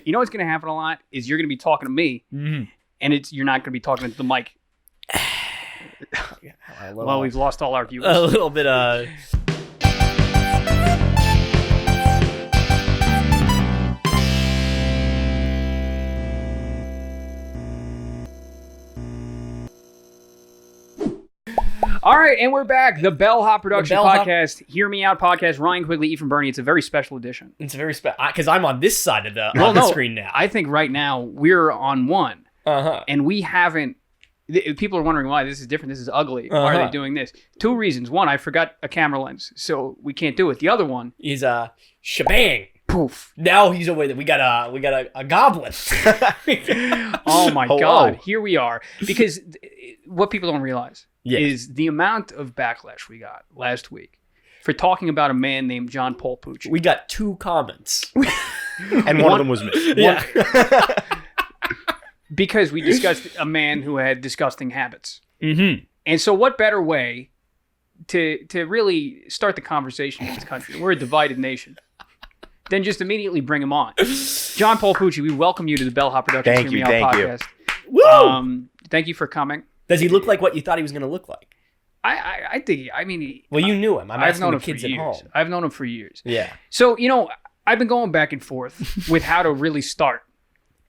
You know what's going to happen a lot is you're going to be talking to me, and you're not going to be talking to the mic. Well, we've lost all our viewers. A little bit All right, and we're back. The Bellhop Production Podcast. Hear Me Out Podcast. Ryan Quigley, Ethan Bernie. It's a very special edition. It's a very special because I'm on this side of the screen now. I think right now we're on one, and we haven't. People are wondering why this is different. This is ugly. Why are they doing this? Two reasons. One, I forgot a camera lens, so we can't do it. The other one is shebang. Poof. Now he's away. We got a goblin. Oh my God! Here we are. Because what people don't realize is the amount of backlash we got last week for talking about a man named Johnpaul Pucci. We got 2 comments, and one of them was me. Yeah. Because we discussed a man who had disgusting habits. Mm-hmm. And so what better way to really start the conversation in this country? We're a divided nation. Then just immediately bring him on. Johnpaul Pucci, we welcome you to the Bellhop Productions Thank Hear you, Me Out thank podcast. Woo! Thank you for coming. Does he look like what you thought he was going to look like? I think, I mean... Well, you knew him. I've known the him kids for at years. home. I've known him for years. Yeah. So, I've been going back and forth with how to really start.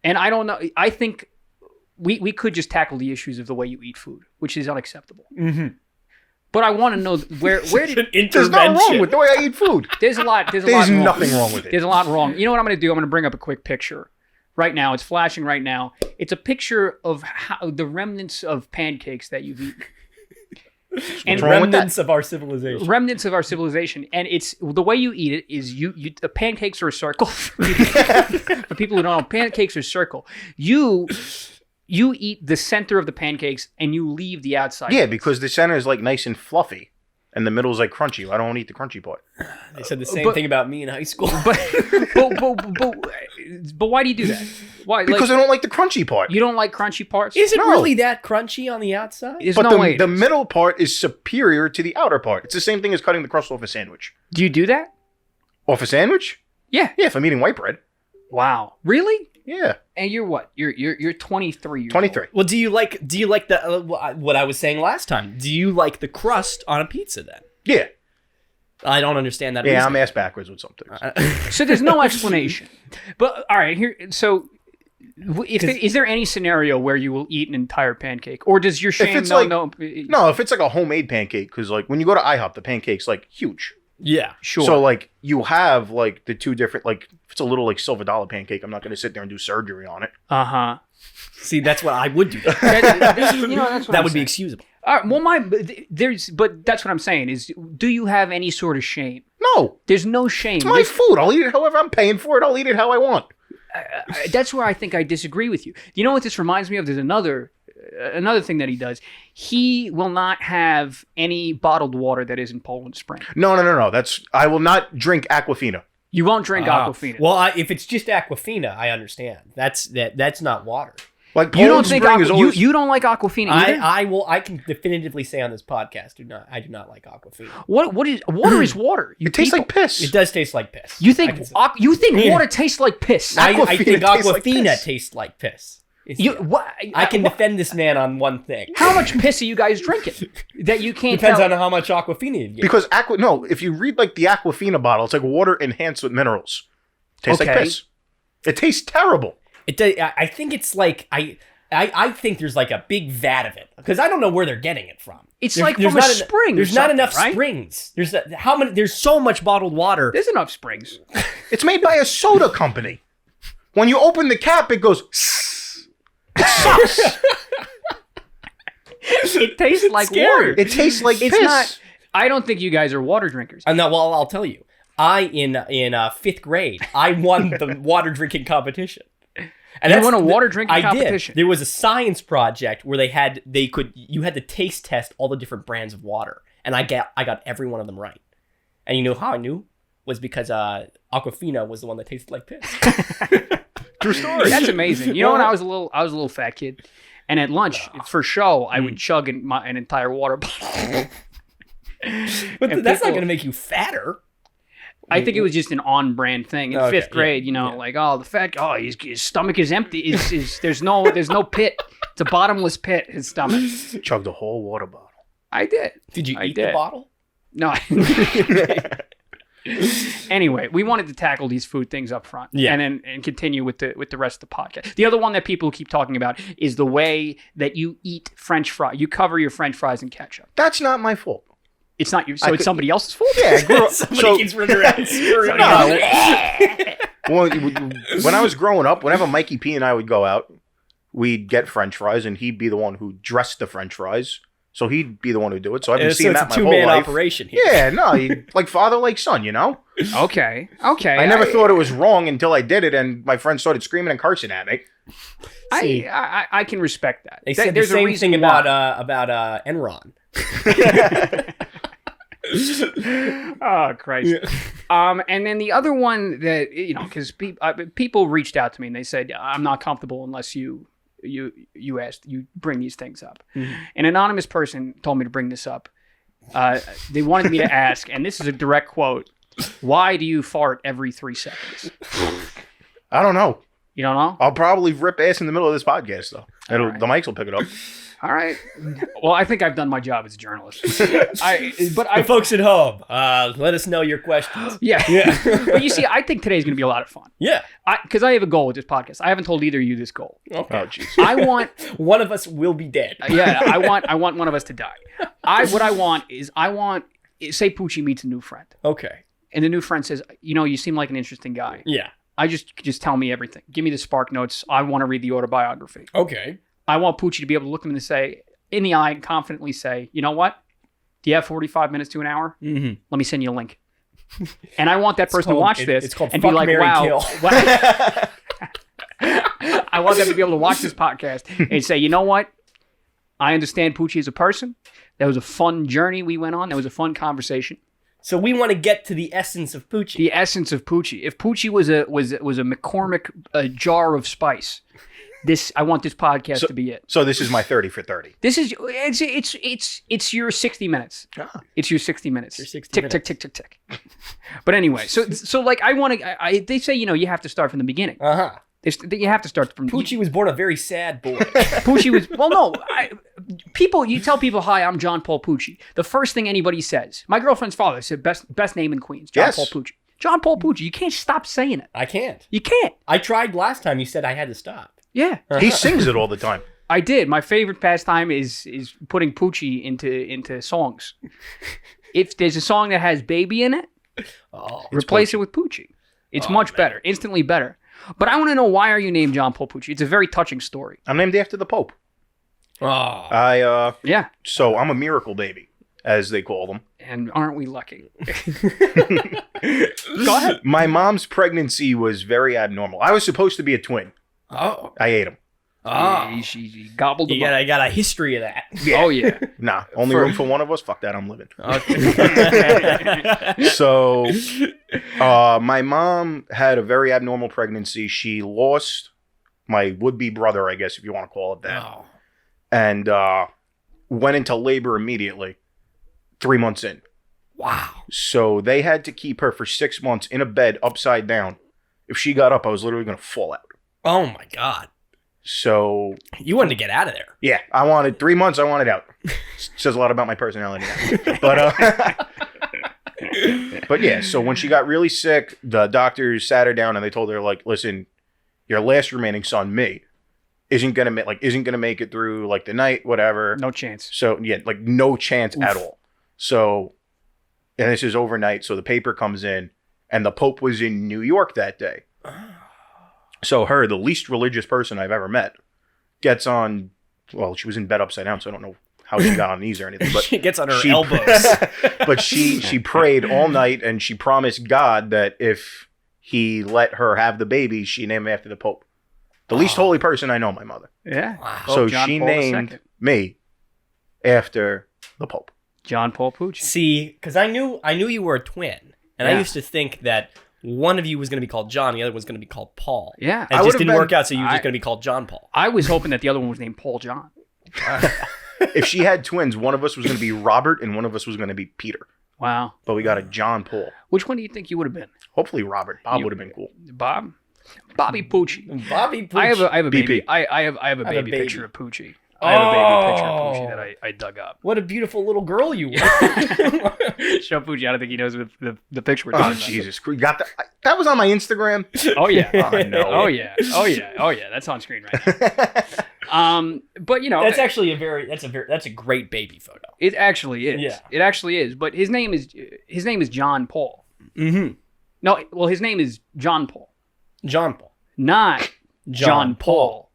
And I don't know. I think we could just tackle the issues of the way you eat food, which is unacceptable. Mm-hmm. But I want to know where did... There's nothing wrong with the way I eat food. There's nothing wrong with it. There's a lot wrong. You know what I'm going to do? I'm going to bring up a quick picture. Right now, it's flashing right now. It's a picture of how the remnants of pancakes that you've eaten. And remnants of our civilization. Remnants of our civilization. And it's the way you eat it is the pancakes are a circle. For people who don't know, pancakes are a circle. You eat the center of the pancakes and you leave the outside. Yeah, because the center is like nice and fluffy. And the middle is like crunchy. I don't eat the crunchy part. They said the same thing about me in high school. But why do you do that? Why? Because I don't like the crunchy part. You don't like crunchy parts? Is it really that crunchy on the outside? The middle part is superior to the outer part. It's the same thing as cutting the crust off a sandwich. Do you do that? Off a sandwich? Yeah. Yeah, if I'm eating white bread. Wow. Really? Yeah. And you're what? You're 23 years 23. old. Well, do you like the what I was saying last time? Do you like the crust on a pizza then? Yeah. I don't understand that. Yeah, reason. I'm ass backwards with something. So there's no explanation. But all right, here. So, is there any scenario where you will eat an entire pancake, or does your shame? No, if it's like a homemade pancake, because like when you go to IHOP, the pancake's like huge. Yeah, sure. So like you have like the two different like if it's a little like silver dollar pancake, I'm not going to sit there and do surgery on it. See, that's what I would do. That's what that would be excusable. Well, but that's what I'm saying is, do you have any sort of shame? No, there's no shame. It's my food. I'll eat it however I'm paying for it. I'll eat it how I want. That's where I think I disagree with you. You know what this reminds me of? There's another thing that he does. He will not have any bottled water that isn't Poland Spring. No. I will not drink Aquafina. You won't drink Aquafina. Well, if it's just Aquafina, I understand. That's not water. Like Poland Spring is always... you don't like Aquafina either? I can definitively say on this podcast, I do not like Aquafina. What is water? Is water? It tastes like piss. It does taste like piss. You think water tastes like piss? I think Aquafina tastes like piss. I can defend this man on one thing. How much piss are you guys drinking that you can't Depends tell? on how much Aquafina you get. Because if you read like the Aquafina bottle, it's like water enhanced with minerals. It tastes like piss. It tastes terrible. It does. I think it's like I think there's like a big vat of it because I don't know where they're getting it from. It's like from a spring. There's not enough springs. There's so much bottled water. There's enough springs. It's made by a soda company. When you open the cap, it goes. It sucks. It tastes like water. It tastes like piss. Not. I don't think you guys are water drinkers. No, well, I'll tell you. In 5th grade, I won the water drinking competition. And you won a water drinking competition. There was a science project where you had to taste test all the different brands of water, and I got every one of them right. And you know how I knew? Was because Aquafina was the one that tasted like piss. True story. That's amazing. You know when I was a little fat kid, and at lunch for show I would chug an entire water bottle. But that's not going to make you fatter. I think it was just an on-brand thing in fifth grade. Like, oh, the fat guy, his stomach is empty. There's no pit. It's a bottomless pit. His stomach. Chugged a whole water bottle. I did. Did you eat the bottle? No. Anyway, we wanted to tackle these food things up front, and continue with the rest of the podcast. The other one that people keep talking about is the way that you eat French fry. You cover your French fries in ketchup. That's not my fault. It's not you. So it's somebody else's fault. Yeah, I grew up. Somebody keeps running around screaming. Well, when I was growing up, whenever Mikey P and I would go out, we'd get French fries, and he'd be the one who dressed the French fries. So he'd be the one who do it. So I've been seeing that my whole life. It's a 2-man operation here. Yeah, no, like father, like son, Okay. I never thought it was wrong until I did it, and my friends started screaming and cursing at me. I can respect that. They said the same thing about Enron. Oh Christ! Yeah. And then the other one that because people reached out to me and they said I'm not comfortable unless you bring these things up. Mm-hmm. An anonymous person told me to bring this up. They wanted me to ask, and this is a direct quote: "Why do you fart every 3 seconds?" I don't know. You don't know? I'll probably rip ass in the middle of this podcast though. Right. The mics will pick it up. All right. Well, I think I've done my job as a journalist. The folks at home, let us know your questions. Yeah. But you see, I think today's going to be a lot of fun. Yeah. Because I have a goal with this podcast. I haven't told either of you this goal. Okay. Oh, jeez. I want one of us will be dead. Yeah. I want one of us to die. What I want say Pucci meets a new friend. Okay. And the new friend says, you seem like an interesting guy. Yeah. I just tell me everything. Give me the spark notes. I want to read the autobiography. Okay. I want Pucci to be able to look him in the eye and confidently say, you know what? Do you have 45 minutes to an hour? Mm-hmm. Let me send you a link. And I want that person to watch this and be like, Mary, wow. Kill. I want them to be able to watch this podcast and say, you know what? I understand Pucci as a person. That was a fun journey we went on. That was a fun conversation. So we want to get to the essence of Pucci. The essence of Pucci. If Pucci was a McCormick jar of spice, I want this podcast to be it. So this is my 30 for 30. This is it's your 60 minutes. Ah. It's your 60 minutes. Your 60 tick, minutes. tick, tick, tick, tick. But anyway, so like I want to. They say you have to start from the beginning. Uh-huh. You have to start from. Pucci was born a very sad boy. Pucci was you tell people, hi, I'm Johnpaul Pucci. The first thing anybody says, my girlfriend's father said best name in Queens, Johnpaul Pucci. Johnpaul Pucci. You can't stop saying it. I can't. You can't. I tried last time. You said I had to stop. Yeah. He sings it all the time. I did. My favorite pastime is putting Pucci into songs. If there's a song that has baby in it, replace it with Pucci. It's much better, instantly better. But I want to know, why are you named Johnpaul Pucci? It's a very touching story. I'm named after the Pope. Oh. Yeah. So I'm a miracle baby, as they call them. And aren't we lucky? Go ahead. My mom's pregnancy was very abnormal. I was supposed to be a twin. Oh. I ate them. Oh. She gobbled them up. I got a history of that. Yeah. Oh, yeah. Nah, only room for one of us? Fuck that, I'm living. Okay. So, my mom had a very abnormal pregnancy. She lost my would-be brother, I guess, if you want to call it that. Oh. And went into labor immediately, 3 months in. Wow. So they had to keep her for 6 months in a bed upside down. If she got up, I was literally going to fall out. Oh, my God. So you wanted to get out of there. Yeah, I wanted 3 months. I wanted out. Says a lot about my personality now. But yeah. So when she got really sick, the doctors sat her down and they told her, like, listen, your last remaining son, me, isn't gonna make it through like the night, whatever. No chance. So yeah, like no chance at all. So, and this is overnight. So the paper comes in, and the Pope was in New York that day. So her, the least religious person I've ever met, gets on, well, she was in bed upside down, so I don't know how she got on these or anything. But she gets on her elbows. But she prayed all night, and she promised God that if he let her have the baby, she named him after the Pope. The least holy person I know, my mother. Yeah. Wow. So John she Paul named II. me after the Pope. Johnpaul Pucci. See, because I knew you were a twin, and I used to think that one of you was going to be called John, the other was going to be called Paul. Yeah. And it just didn't work out, so you were just going to be called John Paul. I was hoping that the other one was named Paul John. If she had twins, one of us was going to be Robert and one of us was going to be Peter. Wow. but we got a Johnpaul. Which one do you think you would have been? Hopefully Robert. Bob would have been cool. Bob? Bobby Pucci. Bobby Pucci. I have a baby. BP. I have a baby. baby picture of Pucci. I have a baby picture of Pucci Oh. that I dug up. What a beautiful little girl you were. Show Pucci. I don't think he knows the picture we're Oh, talking about. Jesus. You got that was on my Instagram. Oh yeah. Oh, no. Oh yeah. Oh yeah. Oh yeah. That's on screen right now. But you know, That's actually that's a great baby photo. it actually is. Yeah. It actually is. But his name is Johnpaul. Mm-hmm. No, well, his name is Johnpaul, Johnpaul. not John Paul.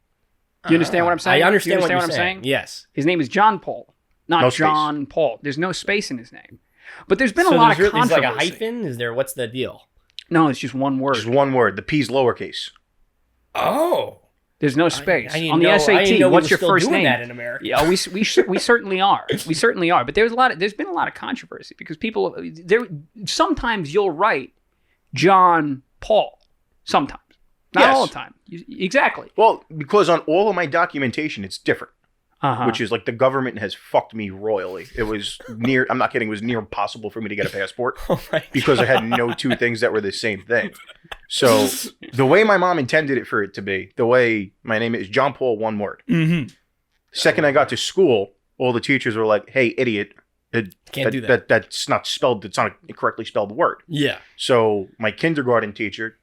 Do you understand what I'm saying? I understand, Do you what you're saying. Yes. His name is John Paul, not No space. John Paul. There's no space in his name. But there's been a So lot of there's controversy. like a hyphen? Is there, what's the deal? No, it's just one word. Just one word. The P's lowercase. Oh. There's no space. I didn't On the know- I SAT, didn't know we what's were your still first doing name? that in America. Yeah, we certainly are. We certainly are. But there's been a lot of controversy because people sometimes you'll write John Paul. Sometimes. Not Yes. all the time. Exactly. Well, because on all of my documentation, it's different. Uh-huh. Which is like the government has fucked me royally. It was near, I'm not kidding, it was near impossible for me to get a passport Oh my because I had no two things that were the same thing. So the way my mom intended it for it to be, the way my name is Johnpaul, one word. Mm-hmm. Second I got to school, all the teachers were like, hey, idiot. Can't do that. That's not spelled, it's not a correctly spelled word. Yeah. So my kindergarten teacher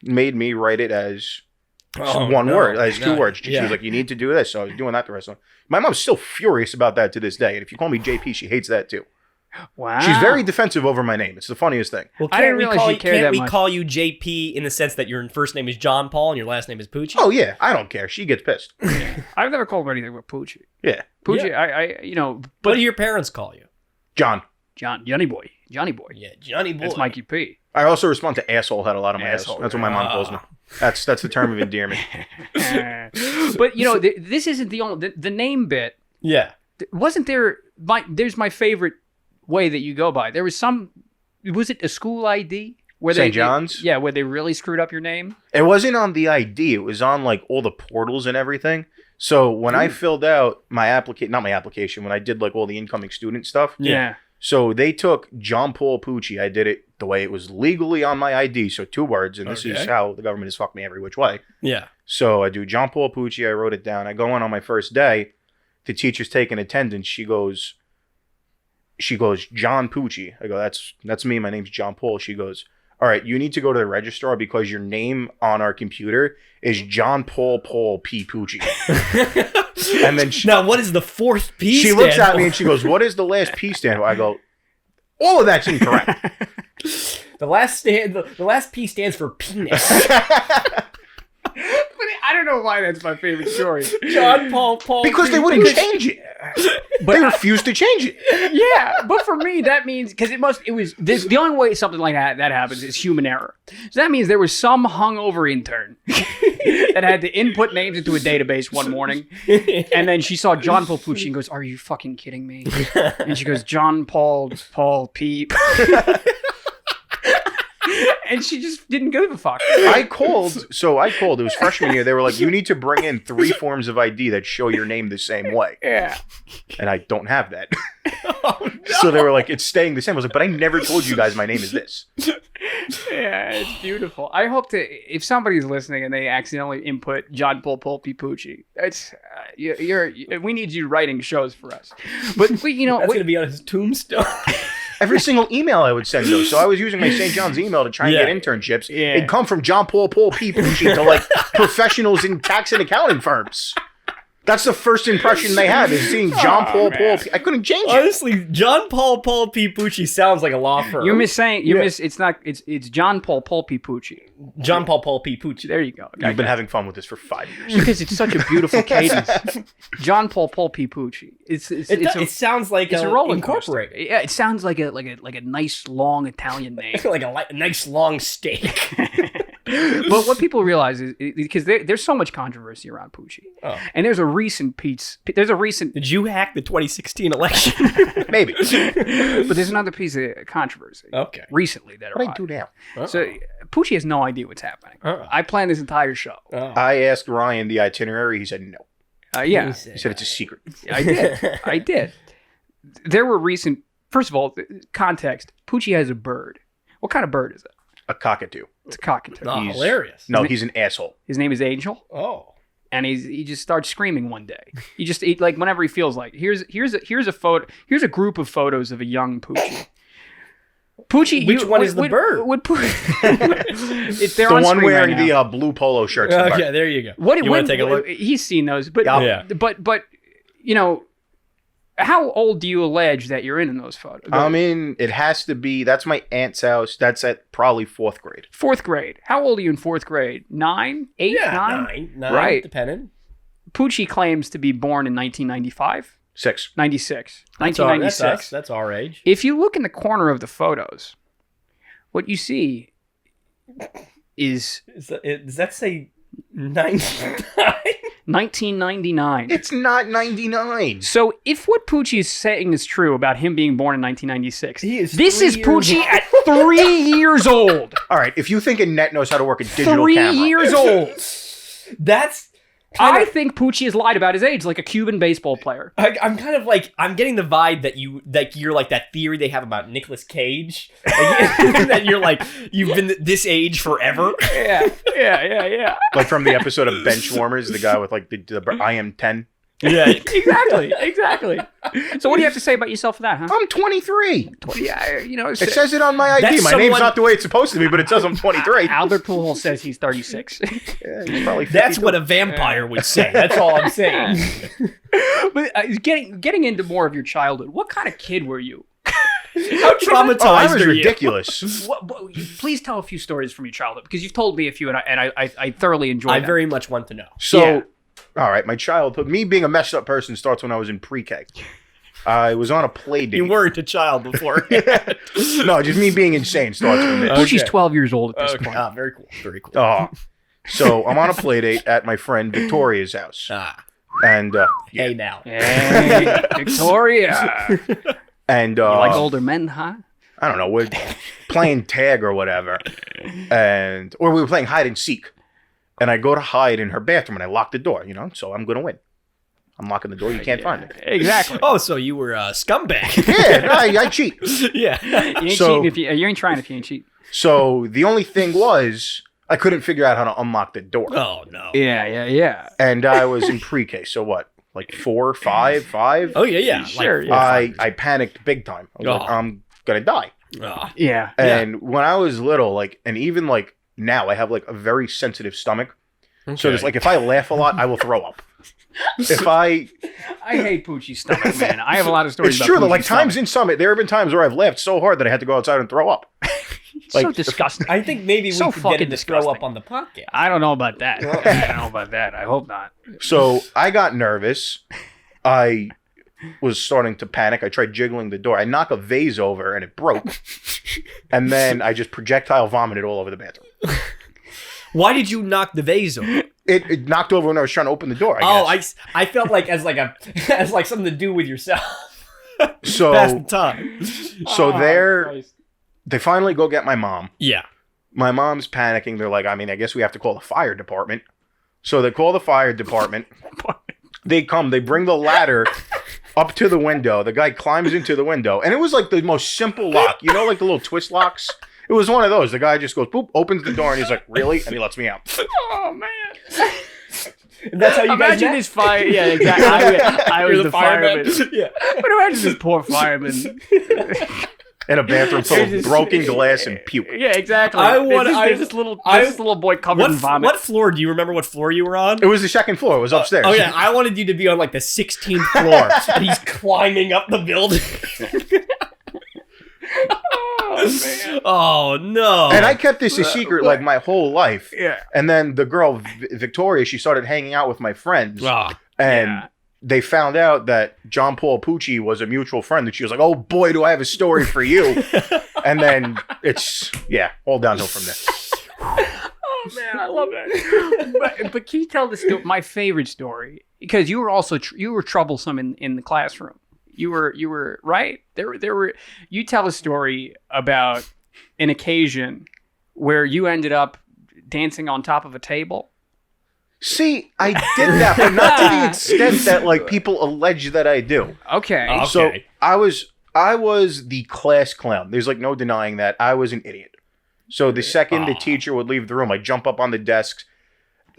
made me write it as Oh, one no. word, as two No. words. She Yeah. was like, you need to do this. So I was doing that the rest of the time. My mom's still furious about that to this day. And if you call me JP, she hates that too. Wow. She's very defensive over my name. It's the funniest thing. Well, I didn't realize you cared can't that we much. call you JP in the sense that your first name is John Paul and your last name is Pucci? Oh, yeah. I don't care. She gets pissed. I've never called him anything but Pucci. Yeah. Pucci, I you know, What but do your parents call you? John. Johnny Boy. Yeah, Johnny Boy. That's Mikey P. I also respond to asshole had a lot of my ass. Asshole. That's what my mom calls me. That's the term of endearment. But you know, this isn't the only the name bit. Yeah. Wasn't there? There's my favorite way that you go by. There was some. Was it a school ID where St. John's? Yeah, where they really screwed up your name. It wasn't on the ID. It was on like all the portals and everything. So when I filled out my not my application, when I did like all the incoming student stuff. Yeah. So they took Johnpaul Pucci. I did it the way it was legally on my ID. So 2 words. And this is Okay. how the government has fucked me every which way. Yeah. So I do Johnpaul Pucci. I wrote it down. I go in on my first day. The teacher's taking attendance. She goes, John Pucci. I go, that's me. My name's John Paul. She goes, all right, you need to go to the registrar because your name on our computer is Johnpaul P. Pucci. And then Now, what is the fourth P? she stand looks at me for? and she goes, what is the last P stand for? I go, all of that's incorrect. The last P stands for penis. I don't know why that's my favorite story. John Paul Because they wouldn't change it. They refused to change it. Yeah, but for me that means because the only way something like that happens is human error. So that means there was some hungover intern that had to input names into a database one morning, and then she saw Johnpaul Pucci and goes, "Are you fucking kidding me?" And she goes, Johnpaul P. And she just didn't give a fuck. I called. It was freshman year. They were like, you need to bring in 3 forms of ID that show your name the same way. Yeah. And I don't have that. Oh, no. So they were like, it's staying the same. I was like, but I never told you guys my name is this. Yeah, it's beautiful. I hope if somebody's listening and they accidentally input Johnpaul Pucci, it's we need you writing shows for us. But That's gonna be on his tombstone. Every single email I would send those. So I was using my St. John's email to try and get internships. Yeah. It'd come from Johnpaul P. Pucci to like professionals in tax and accounting firms. That's the first impression they have is seeing Johnpaul man. P. I couldn't change it. Honestly, John Paul P. Pucci sounds like a law firm. You're it's Johnpaul P. Pucci. John Paul P. Pucci. There you go. I've been having fun with this for 5 years. Because it's such a beautiful cadence. Johnpaul P. Pucci. It sounds like it's a roller incorporated. coaster. Yeah, it sounds like a nice long Italian name. like a nice long steak. But what people realize is because there's so much controversy around Pucci, and there's a recent Did you hack the 2016 election? Maybe. but there's another piece of controversy. Okay. Recently that What do I arrived. do now? So Pucci has no idea what's happening. I planned this entire show. I asked Ryan the itinerary. He said no. Yeah, He said it's a secret. I did. There were recent First of all, context. Pucci has a bird. What kind of bird is it? A cockatoo. It's a cockatoo. Oh, hilarious. No, he's an asshole. His name is Angel. Oh. And he just starts screaming one day. He like whenever he feels like. Here's a photo. Here's a group of photos of a young Pucci. Pucci. Which one is the bird? It's they're The on one screen wearing right now. the blue polo shirts. Okay, there you go. What you want to take a look? He's seen those, but Yeah. but you know, how old do you allege that you're in those photos? I mean, it has to be. That's my aunt's house. That's at probably 4th grade. 4th grade. How old are you in 4th grade? 9, 8, Yeah, 9? nine, Right. depending. Pucci claims to be born in 1995, 6. 96, That's 1996. that's our age. If you look in the corner of the photos, what you see is Does that say 99? 1999. It's not 99. So if what Pucci is saying is true about him being born in 1996, this 3 is years Pucci old. at 3 years old. All right, if you think a net knows how to work a digital 3 camera. years old. That's I think Pucci has lied about his age like a Cuban baseball player. I'm kind of like I'm getting the vibe that you're like that theory they have about Nicolas Cage, like, that you're like you've been this age forever. Yeah. Like from the episode of Benchwarmers, the guy with like the I am 10. Yeah, Exactly. So what do you have to say about yourself for that, huh? I'm 23. Yeah, you know, It says it on my ID. That's My name's someone- not the way it's supposed to be, but it says I'm 23. Albert Pujols says he's 36. Yeah, he's probably that's 52. what a vampire would say. That's all I'm saying. But getting into more of your childhood, what kind of kid were you? How traumatized Oh, I was are you? ridiculous. Please tell a few stories from your childhood because you've told me a few, and I thoroughly enjoyed. I them. very much want to know. So, Yeah. all right, my childhood, me being a messed up person starts when I was in pre-K. I was on a play date. You weren't a child before. No, just me being insane starts with this. Pucci's Okay. 12 years old at this point. Ah, very cool. Very cool. Oh. So I'm on a play date at my friend Victoria's house. And, Hey now. Hey, Victoria. and You like older men, huh? I don't know, we're playing tag or whatever. Or we were playing hide and seek. And I go to hide in her bathroom and I lock the door, so I'm going to win. I'm locking the door. You can't find me. Exactly. Oh, so you were a scumbag. Yeah, I cheat. Yeah. You ain't So- cheating if you ain't trying if you ain't cheating. So the only thing was I couldn't figure out how to unlock the door. Oh no. Yeah. And I was in pre-K. So what? Like 4, 5? Oh yeah. Sure, Like, yeah. I panicked big time. I was like, Oh. I'm going to die. Yeah. And when I was little, and even now, I have a very sensitive stomach. So there's if I laugh a lot, I will throw up. If I hate Pucci's stomach, man. I have a lot of stories It's about true though, Pucci's times stomach. in Summit, there have been times where I've laughed so hard that I had to go outside and throw up. So disgusting. I think maybe So we could get fucking him to throw disgusting. up on the podcast. I don't know about that. I hope not. So I got nervous. I was starting to panic. I tried jiggling the door. I knock a vase over and it broke. And then I just projectile vomited all over the bathroom. Why did you knock the vase over? It knocked over when I was trying to open the door, I guess. I felt like as something to do with yourself. Pass the So time. they finally go get my mom. Yeah. My mom's panicking. They're like, I guess we have to call the fire department. So they call the fire department. They come, they bring the ladder up to the window. The guy climbs into the window. And it was the most simple lock. The little twist locks? It was one of those. The guy just goes, boop, opens the door, and he's like, really? And he lets me out. Oh man. And that's how you guys Imagine met? this fire. Yeah, exactly. I was You're the fireman. Yeah. But imagine this poor fireman. In a bathroom full of There's this- broken glass and puke. Yeah, exactly. There's this little I- boy covered in vomit. What floor? Do you remember what floor you were on? It was the second floor. It was upstairs. Oh yeah, I wanted you to be on the 16th floor, and he's climbing up the building. Oh man. Oh no! And I kept this a secret my whole life. Yeah. And then the girl, Victoria, she started hanging out with my friends. And Yeah. they found out that Johnpaul Pucci was a mutual friend. And she was like, oh boy, do I have a story for you. And then it's, all downhill from there. Oh man, I love that. but can you tell my favorite story? Because you were also you were troublesome in the classroom. You were right. There were. You tell a story about an occasion where you ended up dancing on top of a table. See, I did that, but not to the extent that people allege that I do. Okay. Oh. So Okay. I was I was the class clown. There's like no denying that. I was an idiot. So the second the teacher would leave the room, I'd jump up on the desks.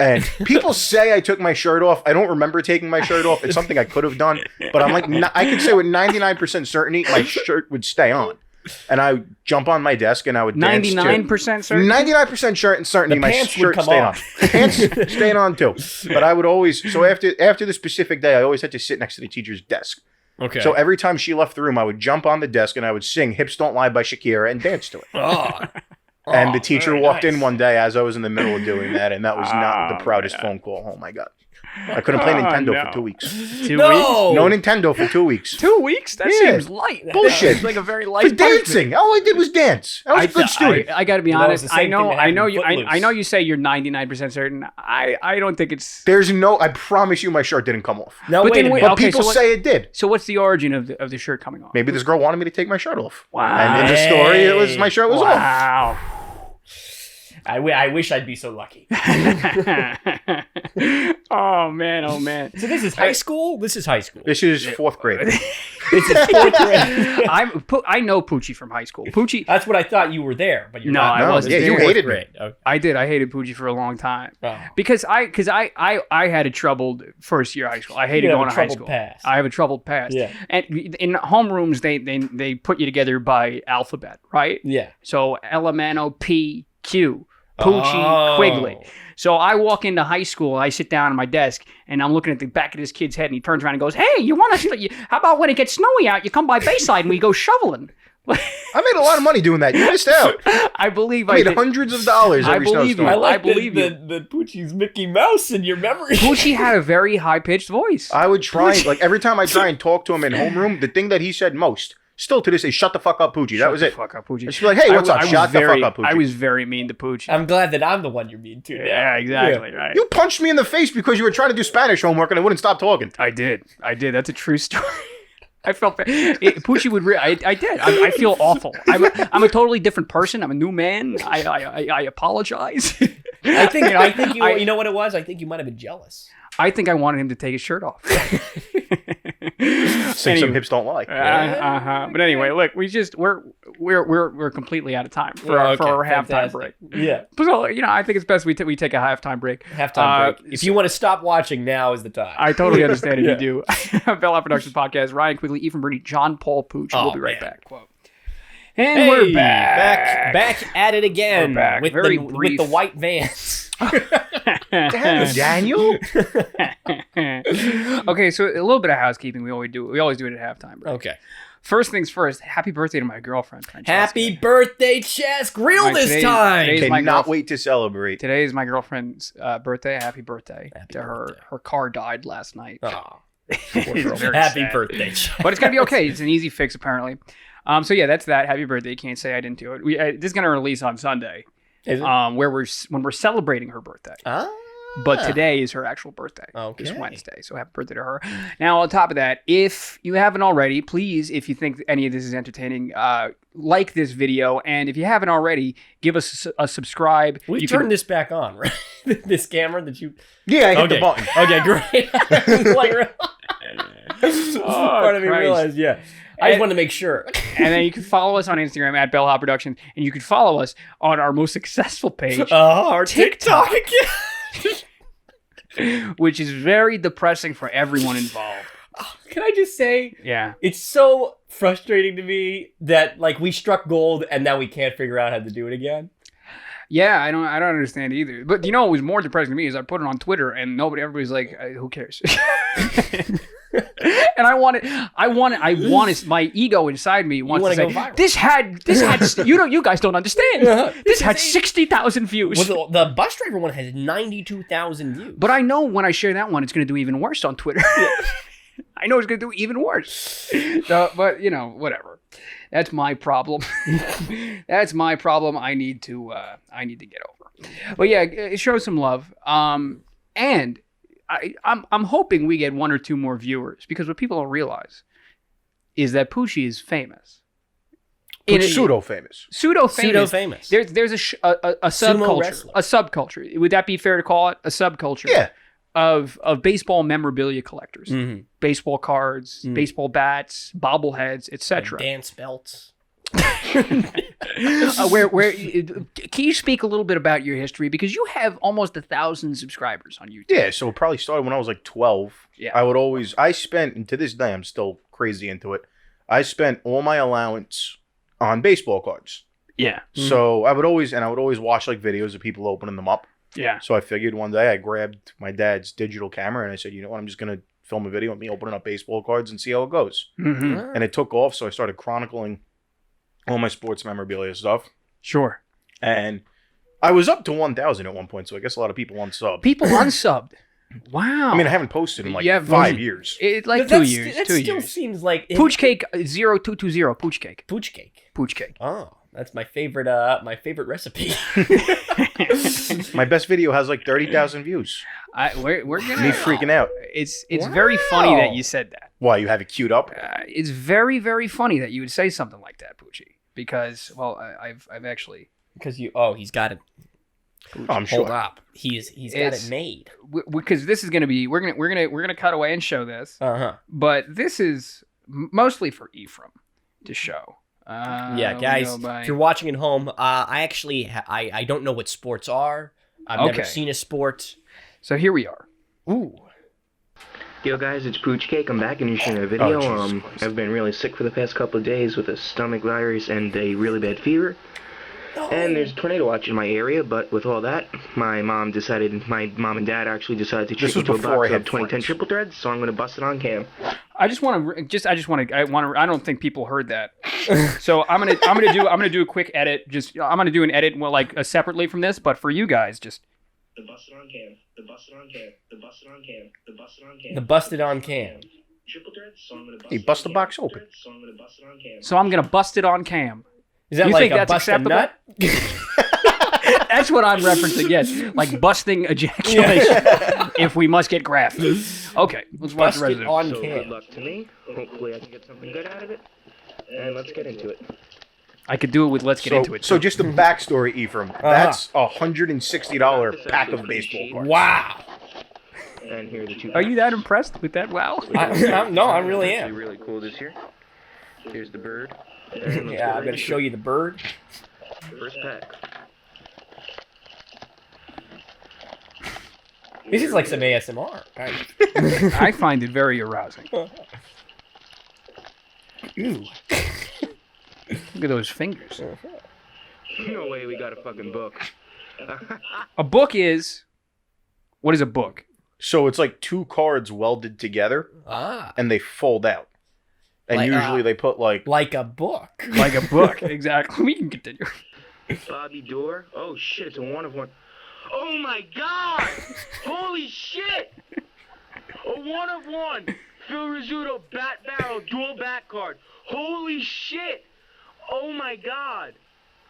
And people say I took my shirt off. I don't remember taking my shirt off. It's something I could have done. But I'm like, I could say with 99% certainty, my shirt would stay on. And I would jump on my desk and I would dance 99% certainty? 99% certainty my pants shirt would come stayed on. off. Pants staying on too. But I would always, so after the specific day, I always had to sit next to the teacher's desk. Okay. So every time she left the room, I would jump on the desk and I would sing Hips Don't Lie by Shakira and dance to it. And the teacher walked in one day as I was in the middle of doing that, and that was not the proudest phone call. Oh my God. I couldn't play Nintendo for 2 weeks. 2 weeks? No Nintendo for 2 weeks. 2 weeks? That Yeah. seems light. Bullshit. That's like a very light For dancing. All I did was dance. I was a good student. I got to be Well, honest. it's the same thing that I know happened you. in Footloose. I know you say you're 99% certain. I don't think it's. There's no, I promise you my shirt didn't come off. Now, But wait then a wait- minute. But okay, people so what- say it did. So what's the origin of the shirt coming off? Maybe this girl wanted me to take my shirt off. Wow. And in the story, it was my shirt was off. Wow. I wish I'd be so lucky. Oh man. Oh man. So this is high school? This is high school. This is fourth grade. This is fourth grade. I know Pucci from high school. Pucci. That's what I thought you were there, but you're No, not. I wasn't Yeah, there. you Fourth hated me. grade. Okay. I did. I hated Pucci for a long time Oh. because I had a troubled first year of high school. I hated You have going a to high troubled school. past. I have a troubled past. Yeah. And in homerooms, they put you together by alphabet, right? Yeah. So LMNO P Q. Pucci, Oh. Quigley. So I walk into high school, I sit down at my desk, and I'm looking at the back of this kid's head, and he turns around and goes, "Hey, you want to? How about when it gets snowy out, you come by Bayside and we go shoveling?" I made a lot of money doing that. You missed out. I believe I I made did. hundreds of dollars I every believe you. snowstorm. I like believe you. the Pucci's Mickey Mouse in your memory. Pucci had a very high pitched voice. I would try, like every time I try and talk to him in homeroom, the thing that he said most, still to this day, shut the fuck up, Pucci. That was Shut it. the fuck up, Pucci. She'd be like, hey, what's up? was Shut the very- fuck up, Pucci. I was very mean to Pucci. I'm glad that I'm the one you're mean to. now. Yeah, exactly. Right. You punched me in the face because you were trying to do Spanish homework and I wouldn't stop talking. I did. That's a true story. I felt Pucci would. I did. I feel awful. I'm a totally different person. I'm a new man. I apologize. I think you. I- You know what it was? I think you might have been jealous. I think I wanted him to take his shirt off. Sing some Hips Don't Lie. But anyway, look, we're completely out of time for our halftime fantastic. break. Yeah, So I think it's best we take a halftime break. halftime break. If you want to stop watching, now is the time. I totally understand if Yeah. you do. Bell Out Productions podcast. Ryan Quigley, Ethan Bernie, John-Paul Pucci. Oh, We'll be right man. back. And we're back. back at it again. We're back. With Very with brief. the white vans. Damn, Daniel? Okay, so a little bit of housekeeping. We always do it at halftime. Right? Okay. First things first. Happy birthday to my girlfriend, Francesca. Happy birthday, Chesk. Real Right, this today- time. today's my Cannot girlf- wait to celebrate. Today is my girlfriend's birthday. Happy birthday to her. birthday. Her car died last night. Aw. It's very Happy sad. birthday, Chesk. But it's gonna be okay. It's an easy fix apparently. So yeah, that's that. Happy birthday. You can't say I didn't do it. This is gonna release on Sunday. Is it? When we're celebrating her birthday. But today is her actual birthday. Okay. It's Wednesday. So happy birthday to her. Now, on top of that, if you haven't already, please, if you think any of this is entertaining, like this video. And if you haven't already, give us a subscribe. We You turned can- this back on, right? This camera that you. Yeah, I hit Okay. the button. Okay, great. Part of me Christ. realized, yeah. I just wanted to make sure. And then you can follow us on Instagram at Bell Hop Productions. And you can follow us on our most successful page, Our TikTok. TikTok. which is very depressing for everyone involved. Can I just say, Yeah. it's so frustrating to me that like we struck gold and now we can't figure out how to do it again. Yeah, I don't understand either. But what was more depressing to me is I put it on Twitter and everybody's like, who cares? And I want it. My ego inside me wants to wanna say, go viral. this had, you guys don't understand. This had 60,000 views. Well, the bus driver one has 92,000 views. But I know when I share that one, it's going to do even worse on Twitter. I know it's going to do even worse. So, but whatever. That's my problem. That's my problem. I need to get over. But yeah, show some love. And I'm hoping we get one or two more viewers because what people don't realize is that Pucci is famous. Pseudo famous. Pseudo famous. famous. There's a subculture. wrestler. A subculture. Would that be fair to call it a subculture? Yeah. of baseball memorabilia collectors. Mm-hmm. Baseball cards, baseball bats, bobbleheads, etc. Dance belts. Where can you speak a little bit about your history, because you have almost 1,000 subscribers on YouTube? Yeah, so it probably started when I was like 12. Yeah. I spent, and to this day I'm still crazy into it, I spent all my allowance on baseball cards. Yeah. So I would always watch like videos of people opening them up. Yeah. So I figured one day I grabbed my dad's digital camera and I said, you know what, I'm just going to film a video of me opening up baseball cards and see how it goes. Mm-hmm. And it took off, so I started chronicling all my sports memorabilia stuff. Sure. And I was up to 1,000 at one point, so I guess a lot of people unsubbed. People unsubbed. Wow. I mean, I haven't posted in like Yeah, 5 years. Like But 2 years. That 2 still years. seems like Pooch cake 0220. Pooch cake. Pooch cake. Pooch cake. Oh, that's my favorite recipe. My best video has like 30,000 views. We're gonna Me freaking out. It's very funny that you said that. Why, you have it queued up? It's very, very funny that you would say something like that, Pucci. Because, well, I've actually Because he's got it. I'm Hold sure. up, he's got it made. because this is gonna be we're gonna cut away and show this, but this is mostly for Ephraim to show. Yeah, guys, if you're watching at home, I actually I don't know what sports are. I've never seen a sport. So here we are. Ooh. Yo guys, it's Pooch Cake. I'm back and you're shooting a video. Jesus Christ. I've been really sick for the past couple of days with a stomach virus and a really bad fever. And there's a tornado watch in my area, but with all that, my mom and dad actually decided to treat me to a box of 2010 triple threads, so I'm going to bust it on cam. I don't think people heard that. So I'm gonna do a quick edit. I'm gonna do an edit separately from this, but for you guys, just The busted on cam, the busted on cam, the busted on cam, the busted on cam. The busted on cam. Triple threads, so I'm going to bust He it bust on the cam. box open. Threads, so I'm going to bust it on cam. so I'm gonna bust it on cam. Is that You like think a that's bust a acceptable? nut? That's what I'm referencing. Yes, like busting ejaculation. If we must get graphic. Okay, let's watch the Bust rest it of it. on So good cam. luck to me. Hopefully I can get something good out of it. And let's get into it. I could do it with let's get into it. So just the backstory, Ephraim. That's a $160 pack of baseball cards. Wow. And here are the two. Are you that impressed with that? Wow. No, I really Actually am. really cool this year. Here's the bird. Yeah, I'm gonna show you the bird. First pack. This is like some ASMR. Kind of. I find it very arousing. Ooh. Look at those fingers. No way we got a fucking book. A book is. What is a book? So it's like two cards welded together Ah. and they fold out. And Like, usually they put like Like a book. Like a book. Exactly. We can continue. Bobby Dorr. Oh shit, it's a one of one. Oh my god! Holy shit! A one of one. Phil Rizzuto bat barrel dual back card. Holy shit! Oh my god!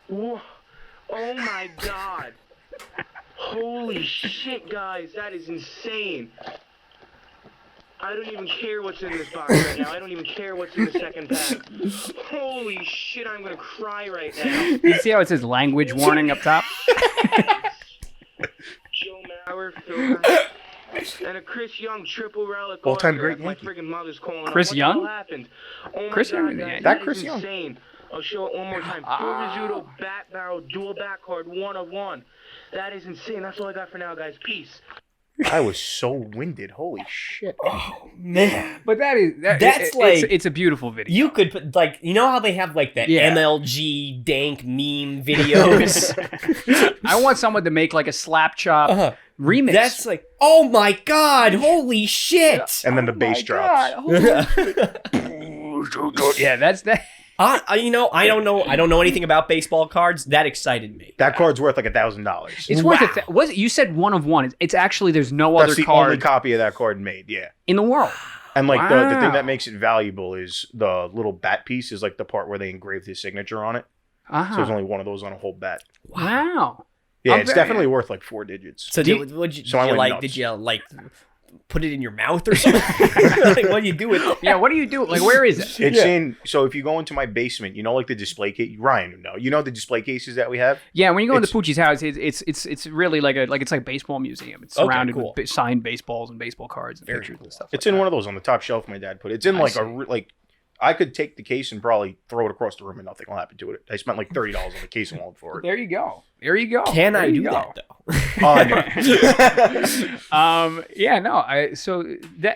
Whoa. Oh my god! Holy shit, guys, that is insane. I don't even care what's in this box right now. I don't even care what's in the second pack. Holy shit, I'm gonna cry right now. You see how it says language warning up top? Joe Mauer, Phil Knight, and a Chris Young triple relic. All-time autograph. great My Yankee. friggin' mother's calling. Chris What Young? The hell happened? Oh my Chris God, Young, guys, yeah. That is Chris Young. insane. I'll show it one more time. Phil Rizzuto bat barrel dual back card one of one. That is insane. That's all I got for now, guys. Peace. I was so winded. Holy shit. Oh man. But That's like- it's a beautiful video. You could put like how they have like the Yeah. MLG dank meme videos. I want someone to make like a slap chop remix. That's like, oh my god, holy shit. And then the bass drops. Yeah, that's that. I don't know anything about baseball cards. That excited me. That card's worth like $1,000. It's worth it. Was it? You said one of one. It's actually there's no That's other the only card copy of that card made, yeah. in the world. And like the Wow. thing that makes it valuable is the little bat piece is like the part where they engraved his signature on it. So there's only one of those on a whole bat. Wow. Yeah, I'm it's very- definitely worth like 4 digits. So Do you- did you so I went like? nuts. Did you like put it in your mouth or something? Like, what do you do with it? Yeah, what do you do? Like, where is it? It's in. So if you go into my basement, like the display case. Ryan, no, the display cases that we have. Yeah, when you go into Pucci's house, it's really it's like a baseball museum. It's surrounded with signed baseballs and baseball cards and pictures and stuff. It's in one of those on the top shelf my dad put. It's in I could take the case and probably throw it across the room and nothing will happen to it. I spent like $30 on the case alone for it. There you go. Can I do that though? Yeah, no.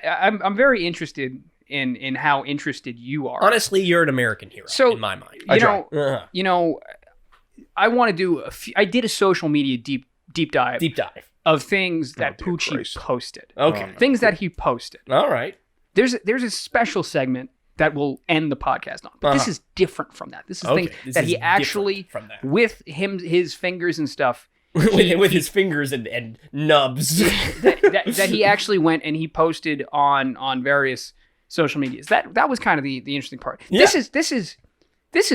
I'm very interested in how interested you are. Honestly, you're an American hero in my mind. I want to do I did a social media deep dive of things that Pucci posted. Okay. Things that he posted. All right. There's a special segment that will end the podcast on. But this is different from that. This is things that he actually, with his fingers and stuff. with his fingers and nubs. that he actually went and he posted on various social medias. That was kind of the interesting part. Yeah. This is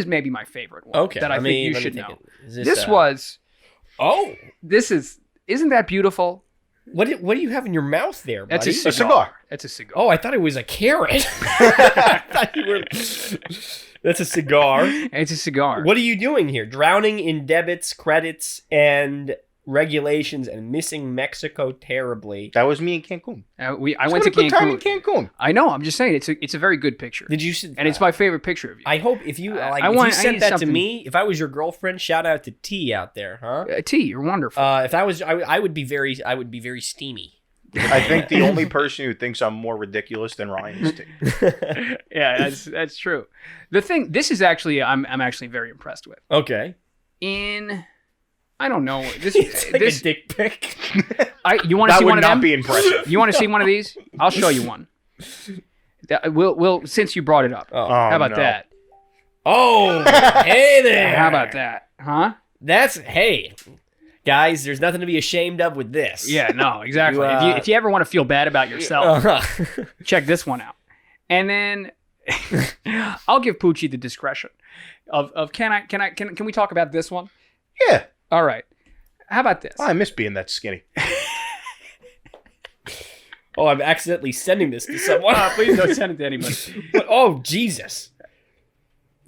maybe my favorite one that I think you should know. Isn't that beautiful? What do you have in your mouth there, buddy? That's a cigar. That's a cigar. Oh, I thought it was a carrot. That's a cigar. It's a cigar. What are you doing here? Drowning in debits, credits, and regulations, and missing Mexico terribly. That was me in Cancun. I went to Cancun. Time in Cancun. I know. I'm just saying it's a very good picture. Did you? And it's my favorite picture of you. I hope if you if you sent that to me, if I was your girlfriend, shout out to T out there, huh? T, you're wonderful. If I was, I would be very steamy. I think the only person who thinks I'm more ridiculous than Ryan is T. Yeah, that's true. This is actually I'm actually very impressed with. Okay. I don't know. It's like a dick pic. You want to see one of them? That would not be impressive. You want to see one of these? I'll show you one. We'll since you brought it up. How about that? Oh, hey there. How about that? Huh? Hey, guys, there's nothing to be ashamed of with this. Yeah, no, exactly. If you ever want to feel bad about yourself, check this one out. And then I'll give Pucci the discretion of can we talk about this one? Yeah. All right. How about this? I miss being that skinny. Oh, I'm accidentally sending this to someone. Please don't send it to anybody. But, oh, Jesus.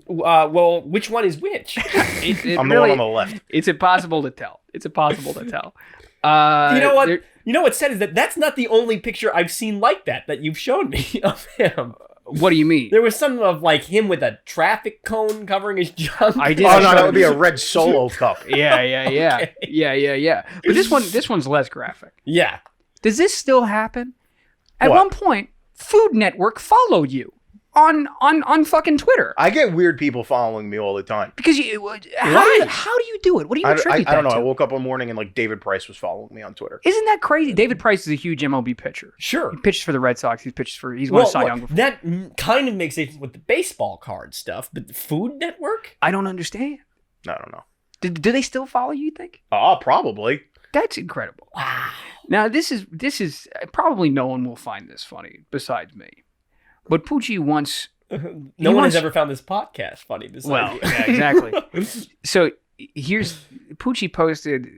Well, which one is which? I'm the one on the left. It's impossible to tell. You know what? You know what's sad is that's not the only picture I've seen like that you've shown me of him. What do you mean? There was some of like him with a traffic cone covering his junk. I did. Oh no, that would be a red Solo cup. Yeah. Okay. Yeah. But this one's less graphic. Yeah. Does this still happen? At one point, Food Network followed you on fucking Twitter. I get weird people following me all the time. Because how do you do it? What do you attribute that to? I don't know. I woke up one morning and like David Price was following me on Twitter. Isn't that crazy? David Price is a huge MLB pitcher. Sure. He pitches for the Red Sox. He's won a Cy Young before. That kind of makes sense with the baseball card stuff, but the Food Network? I don't understand. I don't know. Do they still follow you, think? Probably. That's incredible. Wow. Now, this is probably no one will find this funny besides me. But Pucci once... No one has ever found this podcast funny besides you. Yeah, exactly. So here's... Pucci posted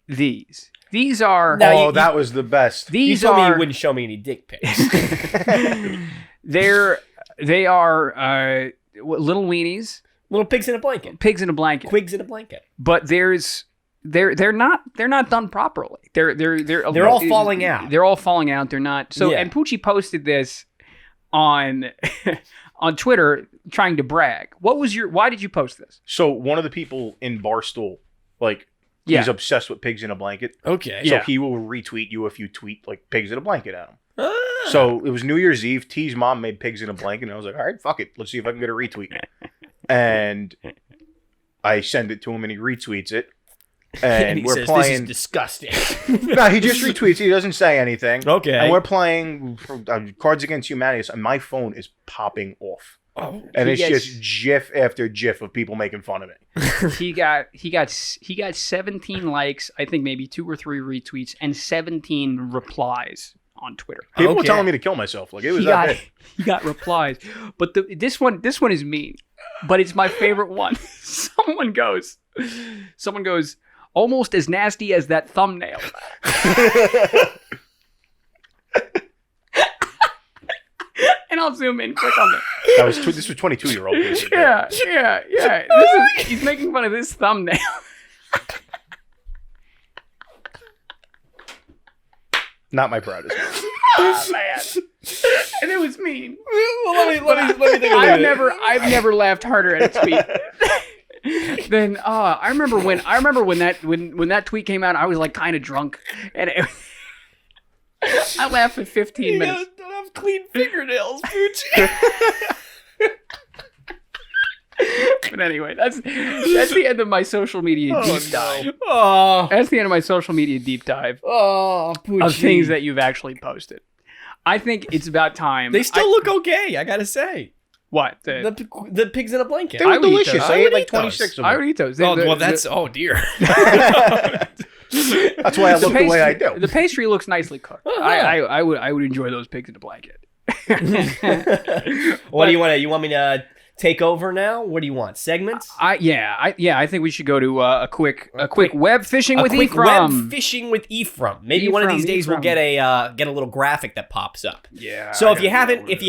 these. These are... that was the best. You told me you wouldn't show me any dick pics. They are little weenies. Little pigs in a blanket. Pigs in a blanket. Quigs in a blanket. But they're not done properly. They're all falling out. They're all falling out. They're not. So Yeah. And Pucci posted this on Twitter trying to brag. Why did you post this? So one of the people in Barstool, he's obsessed with pigs in a blanket. Okay. So he will retweet you if you tweet like pigs in a blanket at him. Ah. So it was New Year's Eve. T's mom made pigs in a blanket, and I was like, all right, fuck it. Let's see if I can get a retweet. And I send it to him, and he retweets it. And he we're says, playing. This is disgusting. No, he just retweets. He doesn't say anything. Okay. And we're playing Cards Against Humanity, and my phone is popping off. Oh, and it's just GIF after GIF of people making fun of me. He got 17 likes, I think maybe 2 or 3 retweets, and 17 replies on Twitter. People were telling me to kill myself. Like it was that big. He got replies, but this one is mean, but it's my favorite one. Someone goes, almost as nasty as that thumbnail. I'll zoom in. Click on it. This was 22-year-old. Yeah. He's making fun of this thumbnail. Not my proudest. Oh, man. And it was mean. Well, let me think about it. I've never laughed harder at a tweet. Then I remember when that tweet came out, I was like kind of drunk, and I laughed for 15 minutes. Don't have clean fingernails, Pucci. But anyway, that's the end of my social media deep dive. Oh, That's the end of my social media deep dive Pucci. of things that you've actually posted. I think it's about time. They still look okay, I gotta say. What? The pigs in a blanket. They were I would eat delicious. those. I I ate would like eat those. 26 of I them. would eat those. Oh dear. That's why I look the way I do. The pastry looks nicely cooked. Uh-huh. I would enjoy those pigs in a blanket. What do you want? You want me to take over now? What do you want? Segments? I think we should go to a quick web fishing with quick Ephraim. web fishing with Ephraim. Maybe one of these days we'll get a little graphic that pops up. Yeah. So if you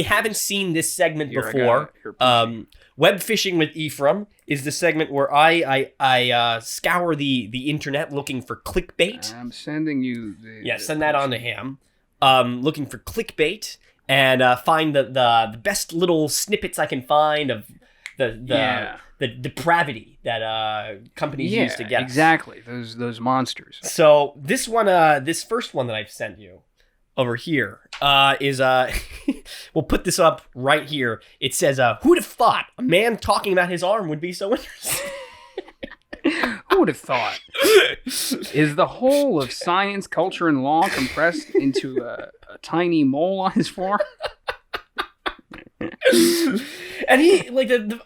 haven't seen this segment Here, I before, got it. Here, web fishing with Ephraim is the segment where I scour the internet looking for clickbait. I'm sending you. Send that on to him. Looking for clickbait and find the best little snippets I can find of the depravity that companies use to get us. Exactly. Those monsters. So this one, this first one that I've sent you over here is we'll put this up right here. It says, "Who'd have thought a man talking about his arm would be so interesting?" Who would have thought? Is the whole of science, culture, and law compressed into a tiny mole on his forearm? And he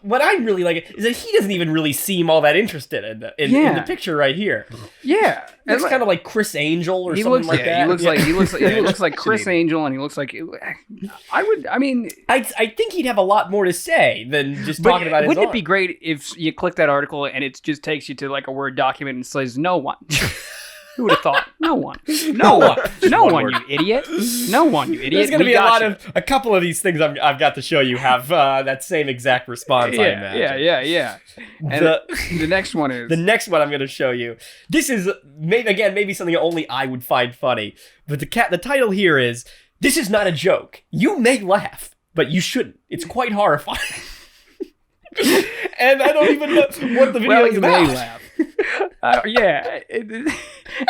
what I really like is that he doesn't even really seem all that interested in the picture right here. Yeah, It's kind of like Chris Angel or something like that. He looks like Chris Angel, and he looks like. I think he'd have a lot more to say than just talking about his Wouldn't arm. it be great if you click that article and it just takes you to like a Word document and says no one? Who would have thought? No one. No one, you idiot. No one, you idiot. There's going to be a couple of these things I've got to show you have that same exact response, I imagine. Yeah. And the next one is... The next one I'm going to show you. This is, maybe something only I would find funny. But the title here is, "This is not a joke. You may laugh, but you shouldn't. It's quite horrifying." And I don't even know what the video is about. May laugh.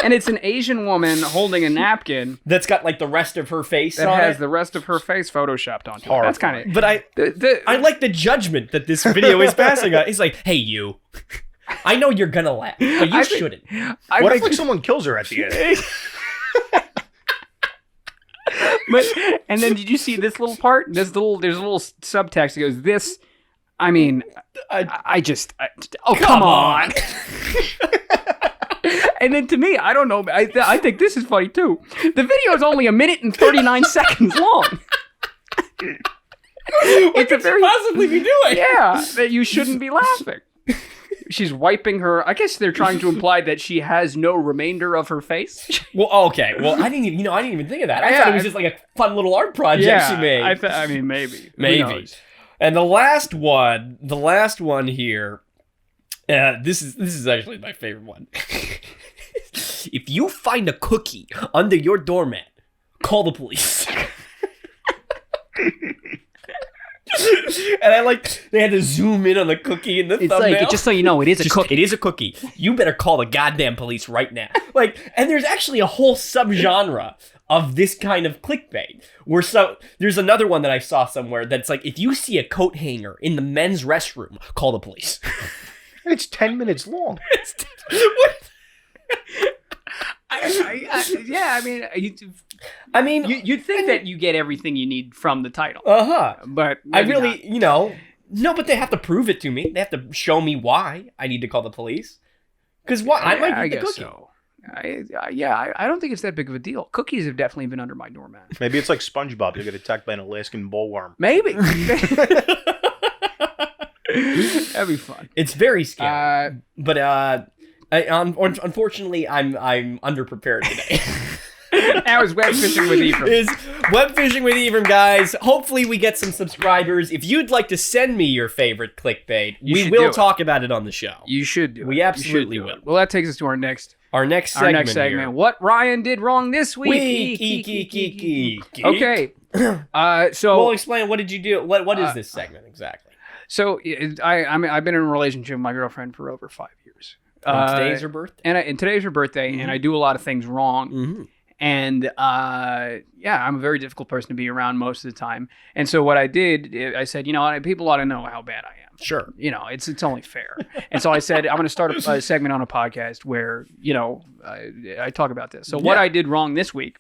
And it's an Asian woman holding a napkin That's got like the rest of her face that on has it. the rest of her face photoshopped onto it. That's kind of... But I like the judgment that this video is passing on. He's like, "Hey, you. I know you're gonna laugh, but you shouldn't." What if someone kills her at the end? And then did you see this little part? There's a little subtext that goes, "This, I mean, come on." And then to me, I don't know. I think this is funny too. The video is only 1 minute and 39 seconds long. What could you possibly be doing? Yeah, that you shouldn't be laughing. She's wiping her. I guess they're trying to imply that she has no remainder of her face. Well, okay. Well, I didn't even think of that. I thought it was just like a fun little art project she made. I mean, maybe. Maybe. And the last one here. This is actually my favorite one. "If you find a cookie under your doormat, call the police." And they had to zoom in on the cookie in the thumbnail. It's like, just so you know, it is a cookie. It is a cookie. You better call the goddamn police right now. And there's actually a whole subgenre of this kind of clickbait. There's another one that I saw somewhere that's like, "If you see a coat hanger in the men's restroom, call the police." It's 10 minutes long. You'd think that you get everything you need from the title. But I really, no, but they have to prove it to me. They have to show me why I need to call the police. Because why? I might eat the cookie. So. I don't think it's that big of a deal. Cookies have definitely been under my doormat. Maybe it's like SpongeBob. You get attacked by an Alaskan bullworm. Maybe. That'd be fun. It's very scary. But unfortunately, I'm underprepared today. That was web fishing with Ephraim. Is Web Fishing with Ephraim, guys. Hopefully we get some subscribers. If you'd like to send me your favorite clickbait, we will talk about it on the show. You should do it. We absolutely You should do will. it. Well, that takes us to our next segment. Here. What Ryan did wrong this week. Okay. So Well, explain. What did you do? What is this segment exactly? So I've been in a relationship with my girlfriend for over 5 years. And today's her birthday. And today's her birthday, and I do a lot of things wrong. Mm-hmm. And I'm a very difficult person to be around most of the time. And so what I did, I said, people ought to know how bad I am. Sure. It's only fair. And so I said, I'm going to start a segment on a podcast where, I talk about this. So what I did wrong this week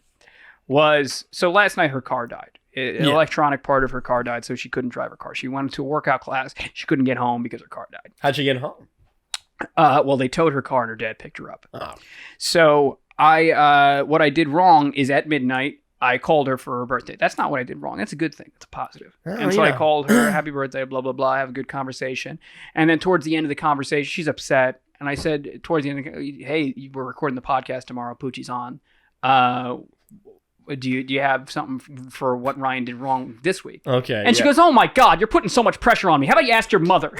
was, so last night her car died. An electronic part of her car died, so she couldn't drive her car. She went to a workout class. She couldn't get home because her car died. How'd she get home? Well, they towed her car and her dad picked her up. Oh. So what I did wrong is at midnight, I called her for her birthday. That's not what I did wrong. That's a good thing. It's a positive. And so I called her, happy birthday, blah, blah, blah. Have a good conversation. And then towards the end of the conversation, she's upset. And I said towards the end, hey, we're recording the podcast tomorrow. Pucci's on. Do you have something for what Ryan did wrong this week? Okay. And she goes, oh my God, you're putting so much pressure on me. How about you ask your mother?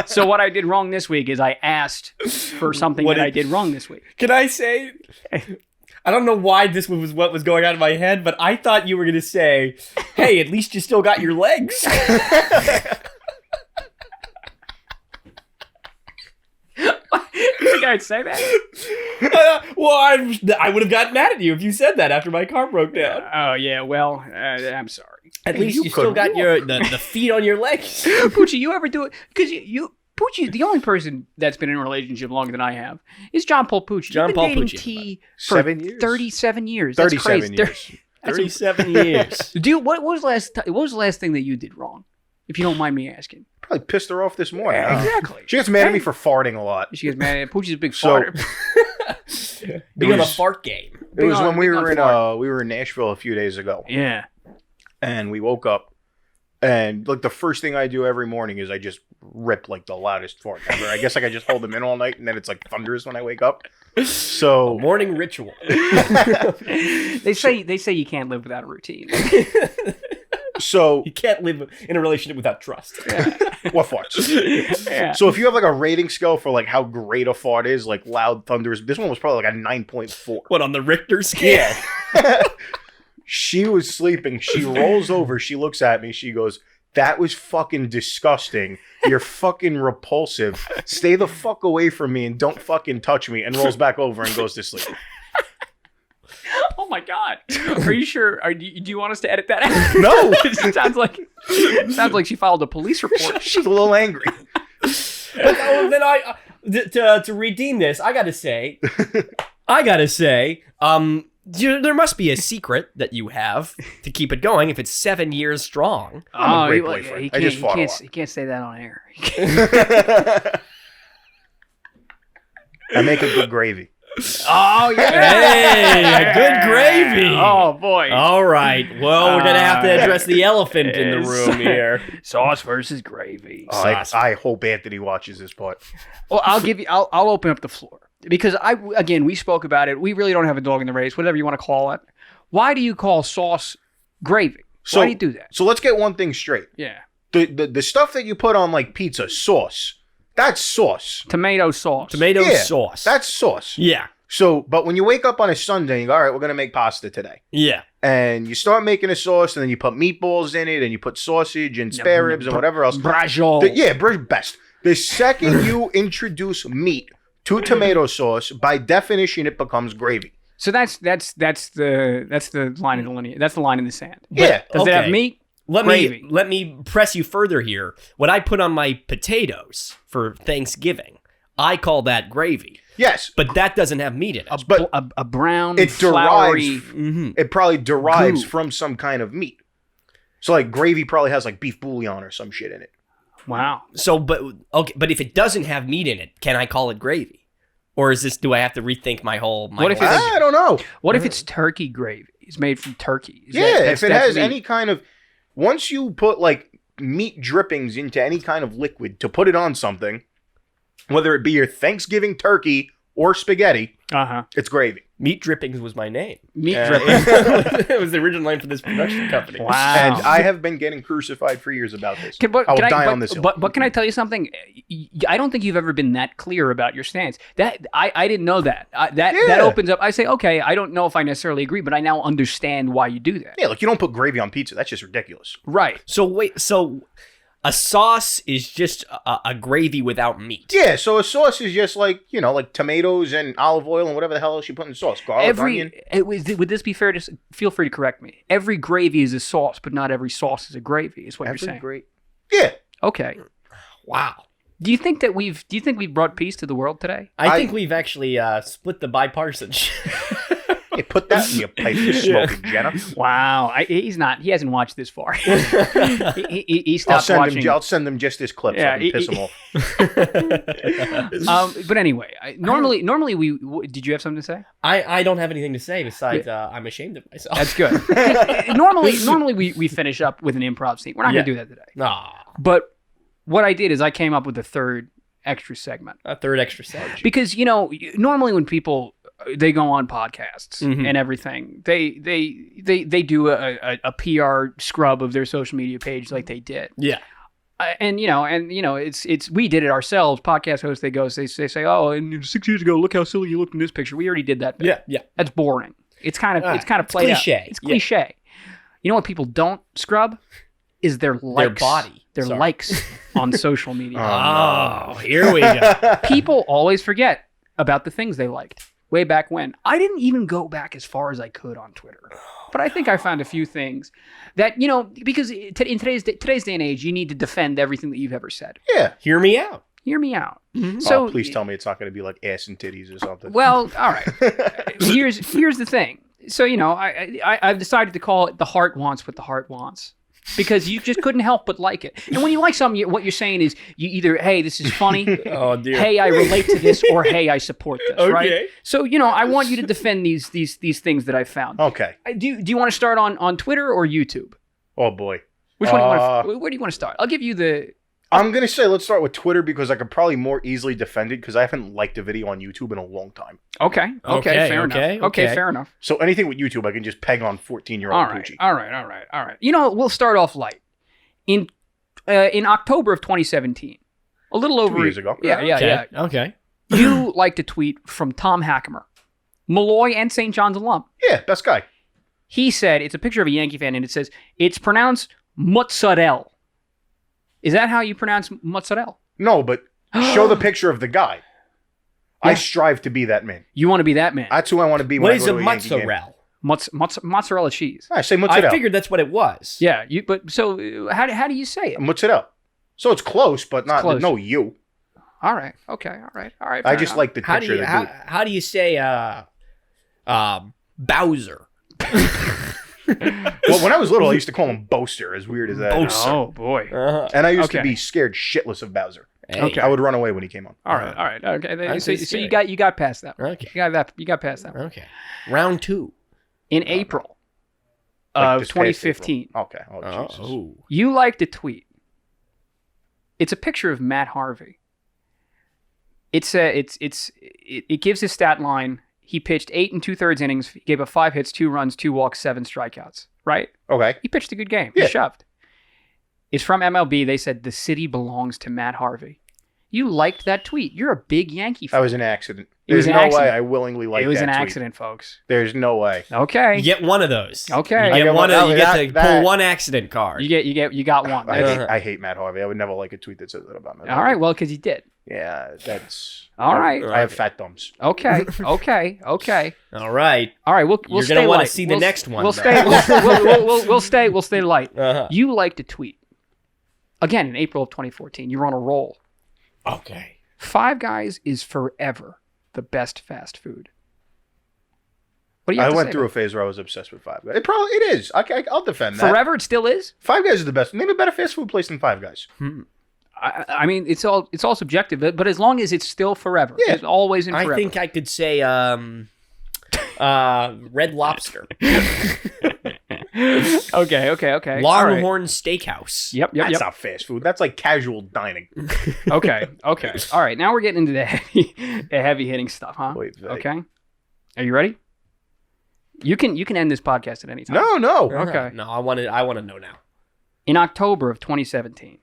So what I did wrong this week is I asked for something I did wrong this week. Can I say, I don't know why this was what was going on in my head, but I thought you were going to say, hey, at least you still got your legs. You think I'd say that? I would have gotten mad at you if you said that after my car broke down. Oh, yeah. Well, I'm sorry. At least you still got the feet on your legs. Pucci, you ever do it? Because Pucci, the only person that's been in a relationship longer than I have is Johnpaul Pucci. Johnpaul Pucci. T for 7 years? 37 years. That's 37 crazy. years. 37 years. What was the last thing that you did wrong? If you don't mind me asking. Probably pissed her off this morning. Yeah, exactly. She gets mad at me for farting a lot. She gets mad at Pucci's a big So- farter. Big on the fart game. It was on- when we big on were in Nashville a few days ago, Yeah. and we woke up, and like the first thing I do every morning is I just rip like the loudest fart ever. I guess like I just hold them in all night, and then it's like thunders when I wake up. So Morning ritual. They say you can't live without a routine. So You can't live in a relationship without trust. what farts? Yeah. So if you have like a rating scale for like how great a fart is, like loud thunders, this one was probably like a 9.4. What, on the Richter scale? Yeah. She was sleeping. She rolls over. She looks at me. She goes, "That was fucking disgusting. You're fucking repulsive. Stay the fuck away from me and don't fucking touch me," and rolls back over and goes to sleep. Oh my God! Are you sure? Do you want us to edit that out? No. It sounds like she filed a police report. She's a little angry. But then to redeem this, I gotta say, there must be a secret that you have to keep it going if it's 7 years strong. I'm a great boyfriend. I just fought a lot. He can't say that on air. I make a good gravy. Oh yeah! Hey, a good gravy. Oh boy! All right. Well, we're gonna have to address the elephant in the room here. Sauce versus gravy. I hope Anthony watches this part. Well, I'll open up the floor because we spoke about it. We really don't have a dog in the race, whatever you want to call it. Why do you call sauce gravy? Why do you do that? So let's get one thing straight. Yeah. The stuff that you put on like pizza, sauce, that's sauce. Tomato sauce. Sauce. That's sauce. Yeah. So, but when you wake up on a Sunday, you go, all right, we're going to make pasta today. Yeah. And you start making a sauce, and then you put meatballs in it, and you put sausage and spare ribs and whatever else. Brajol. Best. The second you introduce meat to tomato sauce, by definition, it becomes gravy. So that's the line in the linear. That's the line in the sand. Yeah. Does it have meat? Let Gravy. me press you further here. When I put on my potatoes for Thanksgiving, I call that gravy. Yes. But that doesn't have meat in it. But a brown, it floury. It probably derives goo. from some kind of meat. So like gravy probably has like beef bouillon or some shit in it. Wow. So, but if it doesn't have meat in it, can I call it gravy? Or do I have to rethink my whole? I don't know. What if it's turkey gravy? It's made from turkey. If it has any kind of, once you put like meat drippings into any kind of liquid to put it on something, whether it be your Thanksgiving turkey or spaghetti, Uh-huh. it's gravy. Meat drippings was my name. Meat Uh, dripping. It was the original name for this production company. Wow. And I have been getting crucified for years about this. I will die on this hill. But can I tell you something? I don't think you've ever been that clear about your stance. That I didn't know that. That opens up. I say, okay, I don't know if I necessarily agree, but I now understand why you do that. Yeah, like you don't put gravy on pizza. That's just ridiculous. Right. So wait, so a sauce is just a gravy without meat. Yeah, so a sauce is just like, like tomatoes and olive oil and whatever the hell else you put in sauce. Garlic, onion. Would this be fair to feel free to correct me? Every gravy is a sauce, but not every sauce is a gravy, is what you're saying. Yeah. Okay. Wow. Do you think we've brought peace to the world today? I think we've actually split the bipartisanship. Hey, put that in your pipe, you smoking Jenna. Wow. He hasn't watched this far. he stopped watching. I'll send them just this clip so I can piss them off. But anyway, normally did you have something to say? I don't have anything to say besides I'm ashamed of myself. That's good. normally we finish up with an improv scene. We're not going to do that today. Nah. But what I did is I came up with a third extra segment. A third extra segment. Because, normally when people they go on podcasts and everything, they do a PR scrub of their social media page like they did. Yeah. It's we did it ourselves. Podcast hosts, they say, oh, and 6 years ago, look how silly you looked in this picture. We already did that bit. Yeah. That's boring. It's kind of played cliche. out. It's cliche. You know what people don't scrub is their likes. Their body. Their likes on social media. Oh, here we go. People always forget about the things they liked way back when. I didn't even go back as far as I could on Twitter. But I think I found a few things that, because in today's day and age, you need to defend everything that you've ever said. Yeah. Hear me out. Hear me out. Mm-hmm. So please tell me it's not going to be like ass and titties or something. Well, all right. Here's the thing. So, I've decided to call it The Heart Wants What the Heart Wants. Because you just couldn't help but like it. And when you like something, what you're saying is you either, hey, this is funny, oh, dear. Hey, I relate to this, or hey, I support this, okay. right? So, I want you to defend these things that I found. Okay. Do you want to start on Twitter or YouTube? Oh, boy. Which one do you want to, where do you want to start? I'll give you the... I'm going to say let's start with Twitter because I could probably more easily defend it because I haven't liked a video on YouTube in a long time. Okay, fair enough. Okay, fair enough. So anything with YouTube, I can just peg on 14-year-old Pucci. All right. We'll start off light. In October of 2017, a little over 2 years ago. Yeah. Okay. You liked a tweet from Tom Hackemer, Malloy and St. John's alum. Yeah, best guy. He said, it's a picture of a Yankee fan, and it says, it's pronounced mozzarella. Is that how you pronounce mozzarella? No, but show the picture of the guy. Yeah. I strive to be that man. You want to be that man? That's who I want to be when I go to a Yankee game. Mozzarella cheese. I say mozzarella. I figured that's what it was. Yeah, so how do you say it? Mozzarella. So it's close, but not close. No you. All right. Okay. All right. I just like the picture of the dude. How do you say Bowser? Well, when I was little, I used to call him Boaster, as weird as that is. Oh, boy. Uh-huh. And I used to be scared shitless of Bowser. Hey. Okay. I would run away when he came on. All right. Okay. So you got past that. Okay. You got past that. Okay. Round 2. In April of 2015. Okay. Oh, Jesus. You liked a tweet. It's a picture of Matt Harvey. It gives his stat line. He pitched 8 2/3 innings, gave up 5 hits, 2 runs, 2 walks, 7 strikeouts. Right? Okay. He pitched a good game. Yeah. He shoved. It's from MLB. They said the city belongs to Matt Harvey. You liked that tweet. You're a big Yankee fan. That was an accident. There's no way I willingly liked that tweet. It was an accident, folks. There's no way. Okay. You get one of those. Okay. You get to pull one accident card. You got one. I hate Matt Harvey. I would never like a tweet that says that about Matt Harvey. All right. Well, because you did. Yeah, that's... All right. I have fat thumbs. Okay. All right. We'll You're stay gonna want light. to see the next one. We'll stay light. Uh-huh. You liked a tweet. Again, in April of 2014, you were on a roll. Okay. Five Guys is forever the best fast food. What do you have to say? I went through a phase where I was obsessed with Five Guys. It is. I'll defend that. Forever, it still is? Five Guys is the best. Name a better fast food place than Five Guys. I mean, it's all subjective, but as long as it's still forever, it's always in forever. I think I could say Red Lobster. Okay. All right. Longhorn Steakhouse. Yep. That's not fast food. That's like casual dining. Okay. All right. Now we're getting into the heavy hitting stuff, huh? Wait, okay. Are you ready? You can end this podcast at any time. No. Okay. No, I want to know now. In October of 2017,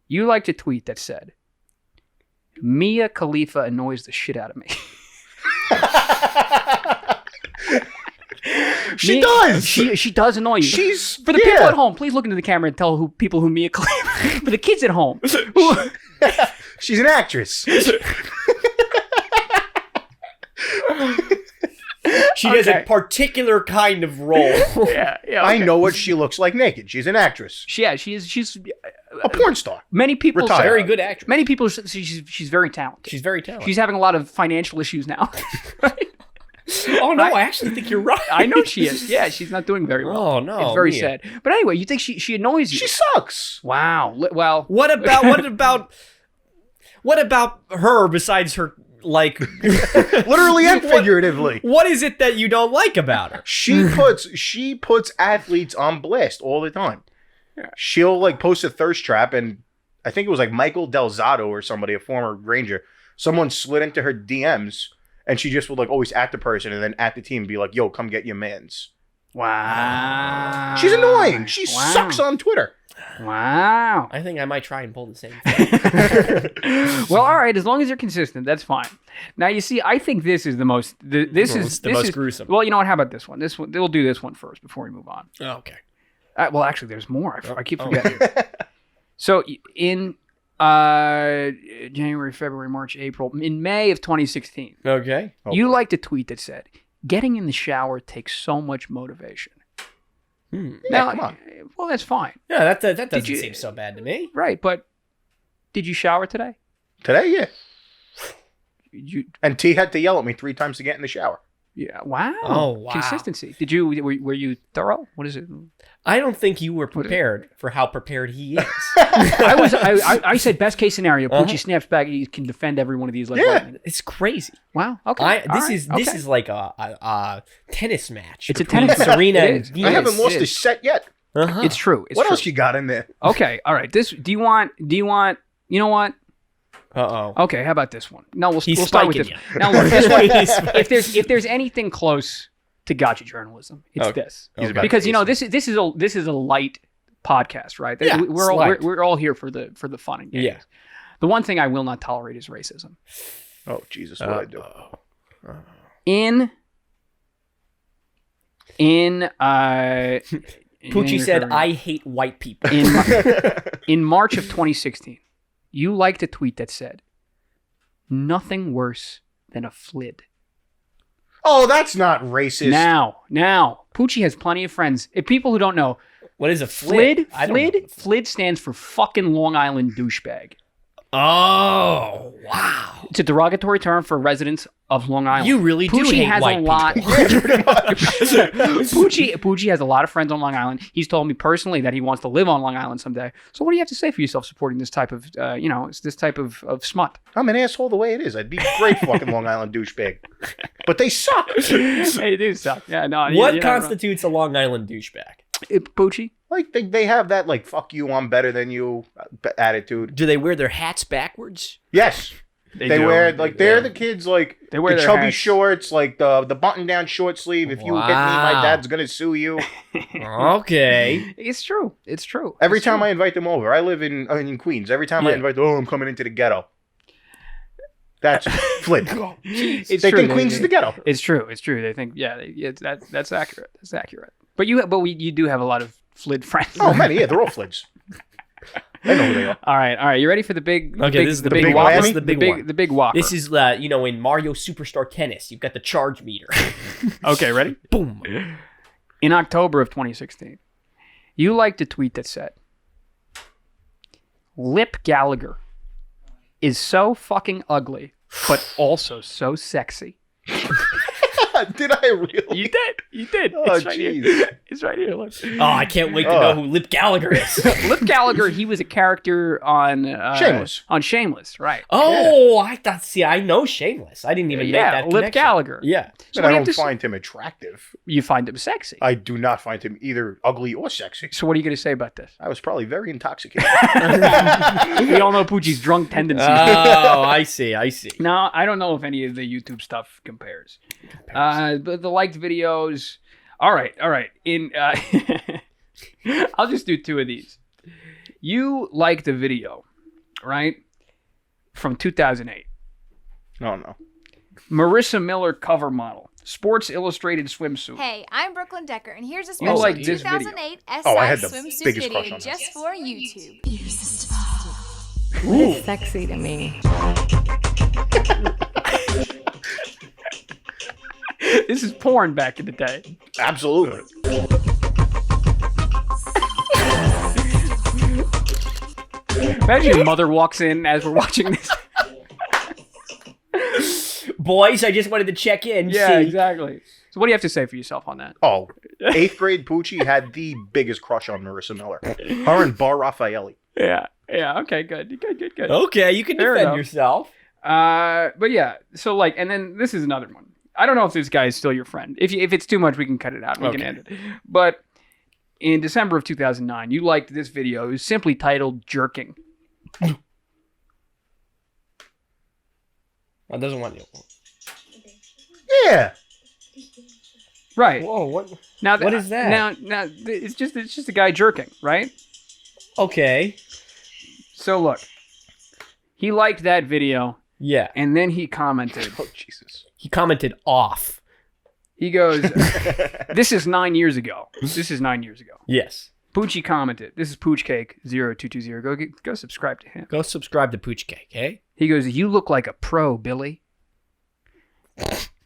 you liked a tweet that said, Mia Khalifa annoys the shit out of me. She does. She does annoy you. She's For the people at home, please look into the camera and tell people who Mia Khalifa. For the kids at home, She's an actress. She has a particular kind of role. yeah. I know what she looks like naked. She's an actress. She's A porn star. many people Retired. say, Very good actress. Many people say she's very talented. She's very talented. She's having a lot of financial issues now. Oh no, I actually think you're right. I know she is. Yeah, she's not doing very well. Oh no, it's very Mia. sad. But anyway, you think she annoys you? She sucks. Wow. Well, What about her besides her like Literally and figuratively. What is it that you don't like about her? She puts athletes on blast all the time. Yeah. She'll like post a thirst trap, and I think it was like Michael Delzato or somebody, a former Ranger. Someone slid into her DMs, and she just would like always at the person and then at the team be like, "Yo, come get your mans." wow. She's annoying. She Wow. sucks on Twitter. Wow. I think I might try and pull the same thing. Well, all right. As long as you're consistent, that's fine. Now, you see, I think this is the most. This It's is the this most is- gruesome. Well, you know what? How about this one? This one. We'll do this one first before we move on. Oh, okay. Well, actually, there's more. I keep Oh. forgetting. So in January, February, March, April, in May of 2016, Okay. you liked a tweet that said, "Getting in the shower takes so much motivation." Yeah, Now, come on. well, that's fine, Yeah, that doesn't you- seem so bad to me. right? But did you shower today? Today, yeah. You, And T had to yell at me 3 times to get in the shower. yeah. Wow. Oh, wow. Consistency. Did you? Were you thorough? What is it? I don't think you were prepared for how prepared he is. I was. I said best case scenario. Pucci snaps back. He can defend every one of these. Like, Yeah. lightning. It's crazy. Wow. Okay. This is like a tennis match. It's a between tennis match. Serena It and is. Venus. I haven't lost it a is. set yet. Uh-huh. It's true. It's What true. else you got in there? Okay. All right. This. Do you want? You know what? Uh-oh. Okay. How about this one? No, we'll He's start with this. spiking Now look, this one. If there's anything close to gotcha journalism, it's Okay. this. He's about Because to you know case this is a light podcast, right? Yeah, we're all light. we're all here for the fun and games. Yeah. The one thing I will not tolerate is racism. me. Oh, Jesus, what I do? In Pucci said, "I hate white people." in March of 2016, you liked a tweet that said, "Nothing worse than a flid." Oh, that's not racist. Now, Pucci has plenty of friends. If people who don't know, What is a flid? Flid stands for fucking Long Island douchebag. Oh, wow. It's a derogatory term for residents of Long Island. You really do Pucci hate has white a lot. people. Pucci has a lot of friends on Long Island. He's told me personally that he wants to live on Long Island someday. So what do you have to say for yourself supporting this type of, this type of smut? I'm an asshole the way it is. I'd be a great fucking Long Island douchebag. But they suck. They do suck. Yeah, no. What you're not wrong. constitutes a Long Island douchebag? Pucci? Like, they have that, like, fuck you, I'm better than you attitude. Do they wear their hats backwards? Yes. They do. wear, like, they're the kids, like, They wear the their chubby hats. shorts, like, the button-down short sleeve. If you hit me, my Wow. dad's gonna sue you. Okay. It's true. It's true. Every It's time true. I invite them over, I live in Queens. Every time I Yeah. invite them, I'm coming into the ghetto. That's flip. It's They true. think Queens is the ghetto. It's true. It's true. They think, that's accurate. That's accurate. But you do have a lot of flid friends. Oh, man, yeah, they're all flids. I know who they are. All right. You ready for the big? Okay, this is the big big one. whammy? This is the big one. The big walker. This is, in Mario Superstar Tennis, you've got the charge meter. okay. Ready? Boom. In October of 2016, you liked a tweet that said, "Lip Gallagher is so fucking ugly, but also so sexy." Did I really? You did. You did. Oh, It's right here. jeez. It's right here. Look. Oh, I can't wait to know who Lip Gallagher is. Lip Gallagher, he was a character on Shameless. On Shameless, right? Oh, I thought. See, I know Shameless. I didn't even make that Lip connection. Gallagher. Yeah. So But what I do you don't have to find him attractive. You find him sexy. I do not find him either ugly or sexy. So what are you going to say about this? I was probably very intoxicated. We all know Pucci's drunk tendencies. Oh, I see. I see. No, I don't know if any of the YouTube stuff compares. But the liked videos. All right. In I'll just do two of these. You liked a video, right? From 2008. Oh, no. Marissa Miller cover model. Sports Illustrated swimsuit. Hey, I'm Brooklyn Decker, and here's a You special like this video. 2008 Oh, I SI had the swimsuit biggest crush video on just for YouTube. It's sexy to me. This is porn back in the day. Absolutely. Imagine your mother walks in as we're watching this. Boys, I just wanted to check in. Yeah, see. exactly. So what do you have to say for yourself on that? Oh, 8th grade Pucci had the biggest crush on Marissa Miller. Her and Bar Raffaelli. Yeah. Okay, good. Okay, you can Fair defend enough. yourself. But yeah, so like, and then this is another one. I don't know if this guy is still your friend. If it's too much, we can cut it out and we can end it. But in December of 2009, you liked this video. It was simply titled "Jerking." That doesn't want you. Yeah. Right. Whoa, what? Now, What is that? Now, it's just a guy jerking, right? Okay. So look, he liked that video, Yeah. and then he commented. Oh, Jesus. He commented off. He goes, "This is 9 years ago. Yes. Pucci commented, "This is POOCH-cake0220. Go subscribe to him." Go subscribe to Pooch-cake, eh? He goes, "You look like a pro, Billy."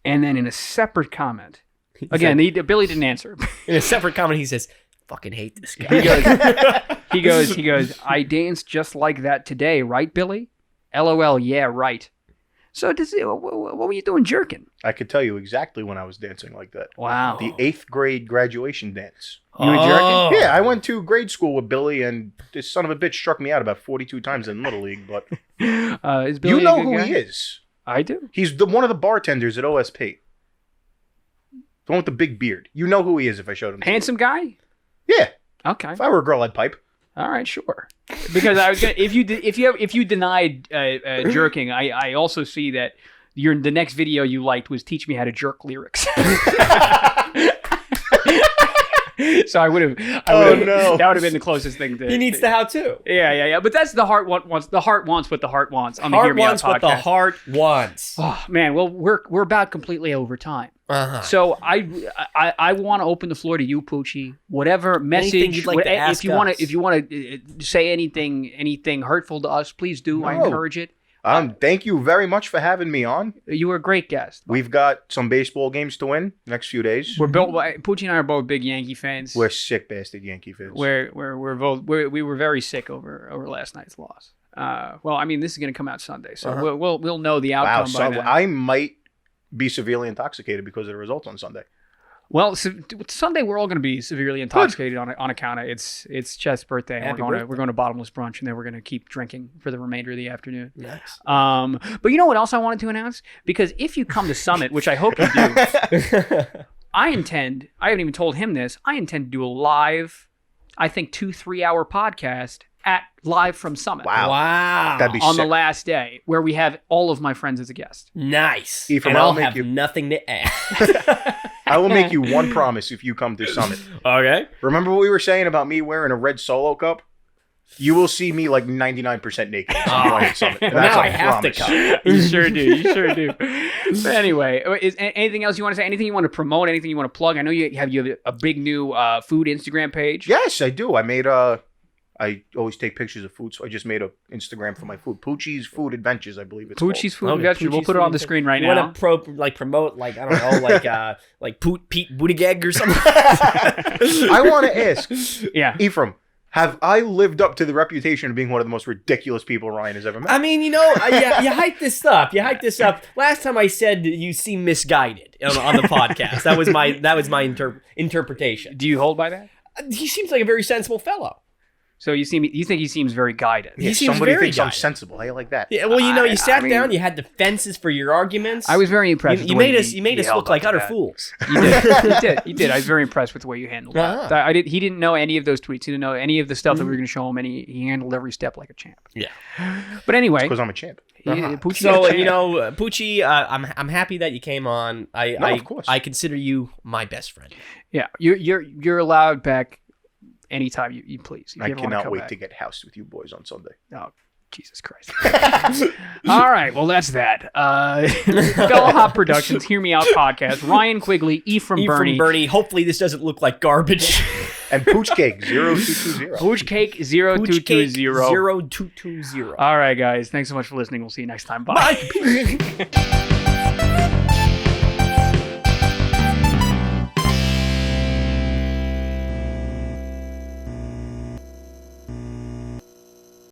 And then in a separate comment, again, Billy didn't answer. In a separate comment, he says, "Fucking hate this He guy." goes, "I danced just like that today, right, Billy? LOL, yeah, right." So what were you doing jerking? I could tell you exactly when I was dancing like that. Wow. The 8th grade graduation dance. You were jerking? Oh. Yeah, I went to grade school with Billy, and this son of a bitch struck me out about 42 times in Little League, but Is Billy you a know good who guy? he is. I do. He's one of the bartenders at OSP. The one with the big beard. You know who he is if I showed him. to you. Handsome guy? Yeah. Okay. If I were a girl, I'd pipe. All right, sure. Because I was gonna, if you denied jerking, I also see that the next video you liked was "Teach Me How to Jerk" lyrics. So I would have. no. That would have been the closest thing to. He needs the how-to. Yeah. But that's the heart wants. The heart wants what the heart wants on the Hear Heart Me Out wants what the podcast. heart wants. Oh man, well we're about completely over time. Uh-huh. So I want to open the floor to you, Pucci. Whatever message Anything you'd like to ask us. if you want to say anything hurtful to us, please do. I No. encourage it. Thank you very much for having me on. You were a great guest. We've got some baseball games to win next few days. We're both Pucci and I are both big Yankee fans. We're sick bastard Yankee fans. we were very sick over last night's loss. Well, I mean, this is going to come out Sunday, so we'll know the wow, outcome by son, then. I might be severely intoxicated because of the results on Sunday. Well, Sunday we're all going to be severely intoxicated on account of it's Chet's birthday, and Happy we're going to bottomless brunch, and then we're going to keep drinking for the remainder of the afternoon. Nice. But you know what else I wanted to announce? Because if you come to Summit, which I hope you do, I haven't even told him this, I intend to do a live, I think 2-3 hour podcast live from Summit. Wow. That'd be On sick. the last day, where we have all of my friends as a guest. Nice. Ephraim, And I'll I'll make have you- nothing to add. I will make you one promise if you come to Summit. Okay. Remember what we were saying about me wearing a red Solo cup? You will see me like 99% naked at some point at Summit. And Well, that's now a I have to promise. come. You sure do. But anyway, is anything else you want to say? Anything you want to promote? Anything you want to plug? I know you have a big new food Instagram page. Yes, I do. I always take pictures of food, so I just made an Instagram for my food. Pucci's Food Adventures, I believe it's Pucci's Food Okay, Adventure. We'll Pucci's put it Food on the Adventure. screen right You now. want to promote like, I don't know, like Pete Buttigieg or something? called. I want to ask, Yeah. Ephraim, Have I lived up to the reputation of being one of the most ridiculous people Ryan has ever met? I mean, you hyped this up. Last time I said you seem misguided on the podcast. That was my interpretation. Do you hold by that? He seems like a very sensible fellow. So you think he seems very guided? Yeah, he seems somebody very thinks I'm guided. sensible. How you like that? Yeah, well, you sat I mean- down, you had defenses for your arguments. I was very impressed. with You the way made us he look held like up to utter that. fools. You did. You did. I was very impressed with the way you handled Uh-huh. that. He didn't know any of those tweets. He didn't know any of the stuff that we were going to show him, and he handled every step like a champ. Yeah. But anyway, Because I'm a champ. Pucci So is a champ. Pucci, I'm happy that you came on. of course. I consider you my best friend. Yeah, you're allowed back anytime you please. If I you ever wanna cannot come wait back. to get housed with you boys on Sunday. Oh, Jesus Christ. All right, well, that's that. Bellahop Productions, Hear Me Out Podcast, Ryan Quigley, E from Bernie. Hopefully this doesn't look like garbage. And Pooch Cake 0220. Pooch Cake 0220. 0220. All right, guys. Thanks so much for listening. We'll see you next time. Bye.